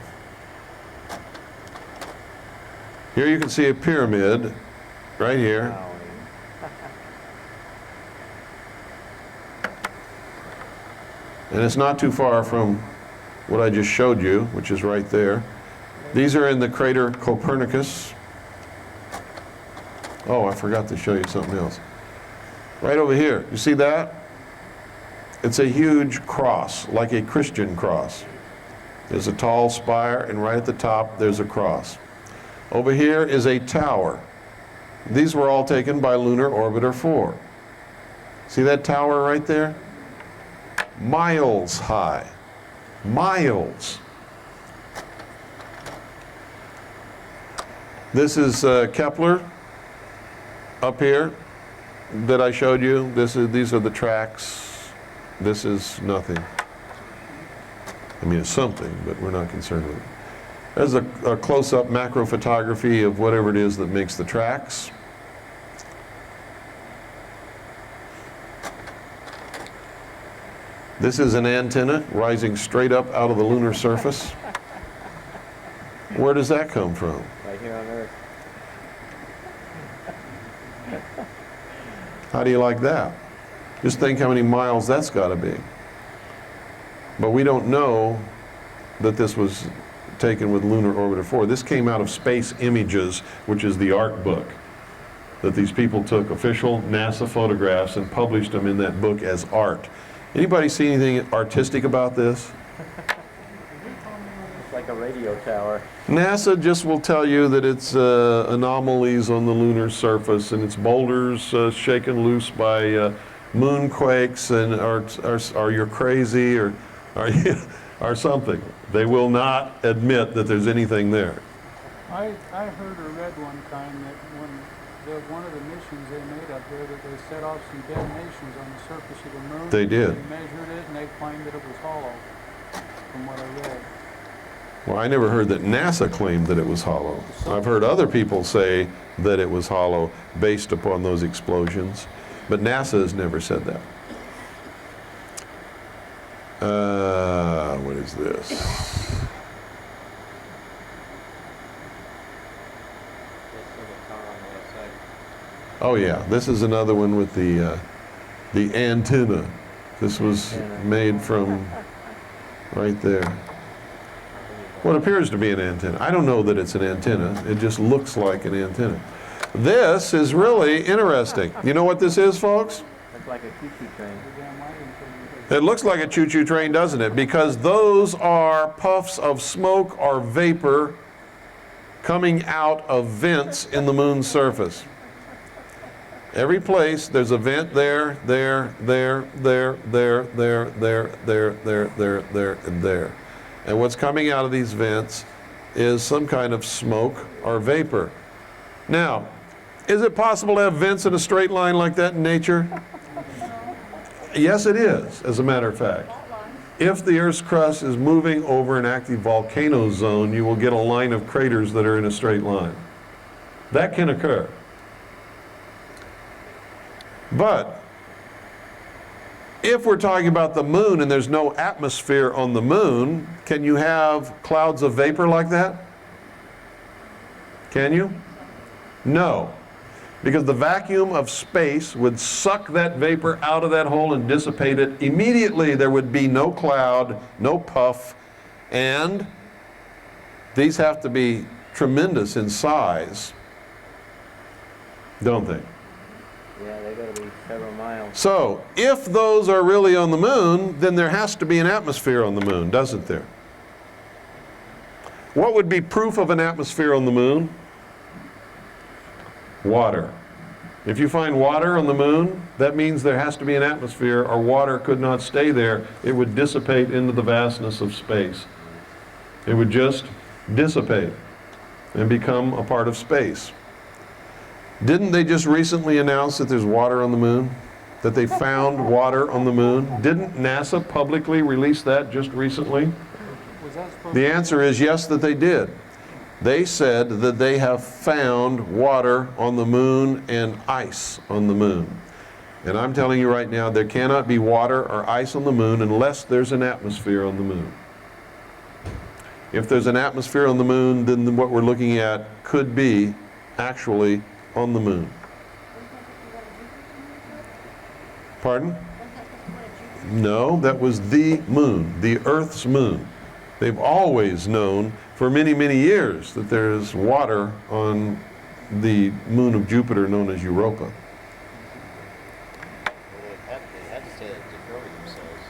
Here you can see a pyramid, right here. And it's not too far from what I just showed you, which is right there. These are in the crater Copernicus. Oh, I forgot to show you something else. Right over here, you see that? It's a huge cross, like a Christian cross. There's a tall spire, and right at the top, there's a cross. Over here is a tower. These were all taken by Lunar Orbiter 4. See that tower right there? Miles high. Miles. This is Kepler up here that I showed you. These are the tracks. This is nothing. I mean, it's something, but we're not concerned with it. There's a close-up macro photography of whatever it is that makes the tracks. This is an antenna rising straight up out of the lunar surface. Where does that come from? Right here on Earth. How do you like that? Just think how many miles that's got to be. But we don't know that this was taken with Lunar Orbiter 4. This came out of Space Images, which is the art book, that these people took official NASA photographs and published them in that book as art. Anybody see anything artistic about this? It's like a radio tower. NASA just will tell you that it's anomalies on the lunar surface, and it's boulders shaken loose by moonquakes, and are you crazy, or are you, or something. They will not admit that there's anything there. I heard or read one time that one of the missions they made up there, that they set off some detonations on the surface of the moon. They did. They measured it and they claimed that it was hollow, from what I read. Well, I never heard that NASA claimed that it was hollow. I've heard other people say that it was hollow based upon those explosions, but NASA has never said that. What is this? Oh yeah, this is another one with the antenna. This was made from right there. What appears to be an antenna. I don't know that it's an antenna. It just looks like an antenna. This is really interesting. You know what this is, folks? It's like a choo-choo train. It looks like a choo-choo train, doesn't it? Because those are puffs of smoke or vapor coming out of vents in the moon's surface. Every place there's a vent there, and there. And what's coming out of these vents is some kind of smoke or vapor. Now, is it possible to have vents in a straight line like that in nature? Yes, it is, as a matter of fact. If the Earth's crust is moving over an active volcano zone, you will get a line of craters that are in a straight line. That can occur. But If we're talking about the moon and there's no atmosphere on the moon, can you have clouds of vapor like that? Can you? No. Because the vacuum of space would suck that vapor out of that hole and dissipate it. Immediately there would be no cloud, no puff, and these have to be tremendous in size, don't they? Yeah, they gotta be several miles. So, if those are really on the moon, then there has to be an atmosphere on the moon, doesn't there? What would be proof of an atmosphere on the moon? Water. If you find water on the moon, that means there has to be an atmosphere, or water could not stay there. It would dissipate into the vastness of space. It would just dissipate and become a part of space. Didn't they just recently announce that there's water on the moon? That they found water on the moon? Didn't NASA publicly release that just recently? Was that supposed The answer is yes, that they did. They said that they have found water on the moon and ice on the moon. And I'm telling you right now, there cannot be water or ice on the moon unless there's an atmosphere on the moon. If there's an atmosphere on the moon, then what we're looking at could be actually on the moon. Pardon? No, that was the moon, the Earth's moon. They've always known for many, many years that there's water on the moon of Jupiter known as Europa. They had to say that to cover themselves.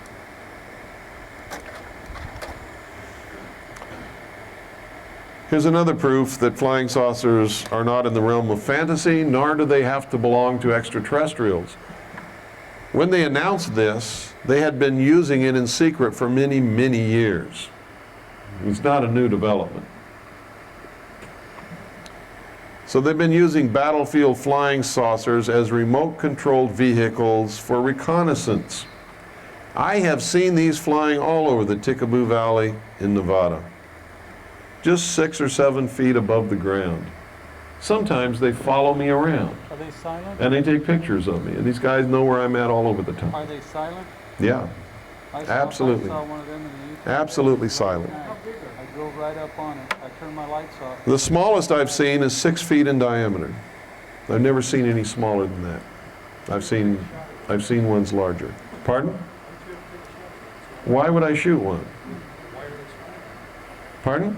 Here's another proof that flying saucers are not in the realm of fantasy, nor do they have to belong to extraterrestrials. When they announced this, they had been using it in secret for many, many years. It's not a new development. So they've been using battlefield flying saucers as remote-controlled vehicles for reconnaissance. I have seen these flying all over the Tikaboo Valley in Nevada, just 6 or 7 feet above the ground. Sometimes they follow me around, Are they silent? and they take pictures of me, and these guys know where I'm at all over the time. Are they silent? Yeah, absolutely. I saw one of them in the Absolutely silent. I drove right up on it. I turned my lights off. The smallest I've seen is 6 feet in diameter. I've never seen any smaller than that. I've seen ones larger. Pardon? Why would I shoot one? Pardon?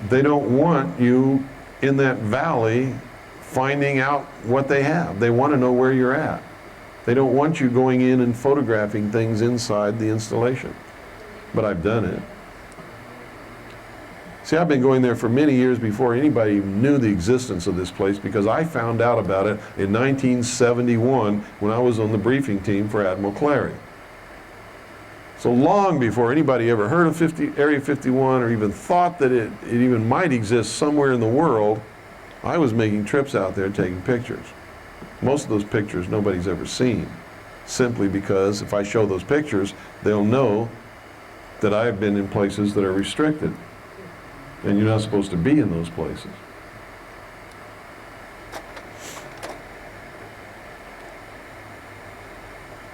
They don't want you in that valley finding out what they have. They want to know where you're at. They don't want you going in and photographing things inside the installation. But I've done it. See, I've been going there for many years before anybody even knew the existence of this place, because I found out about it in 1971 when I was on the briefing team for Admiral Clary. So long before anybody ever heard of Area 51 or even thought that it even might exist somewhere in the world, I was making trips out there taking pictures. Most of those pictures nobody's ever seen, simply because if I show those pictures, they'll know that I've been in places that are restricted, and you're not supposed to be in those places.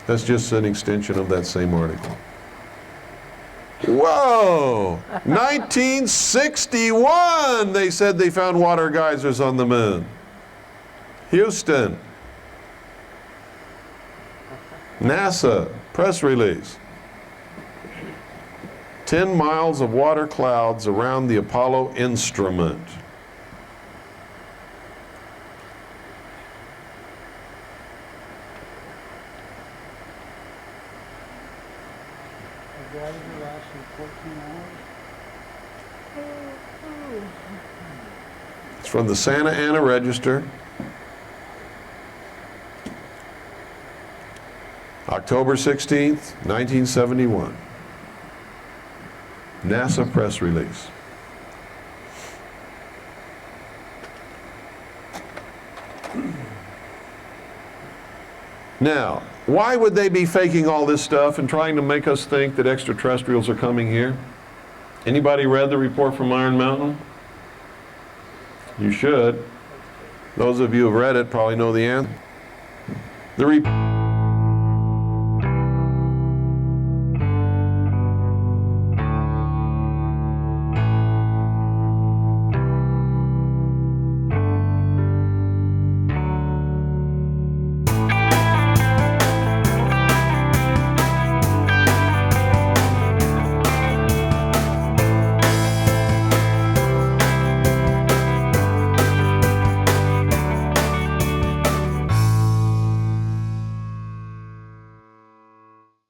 That's just an extension of that same article. Whoa! 1961, they said they found water geysers on the moon. Houston. NASA, press release. 10 miles of water clouds around the Apollo instrument. A geyser lasted 14 hours. It's from the Santa Ana Register. October 16th, 1971. NASA press release. Now, why would they be faking all this stuff and trying to make us think that extraterrestrials are coming here? Anybody read the report from Iron Mountain? You should. Those of you who have read it probably know the answer. The report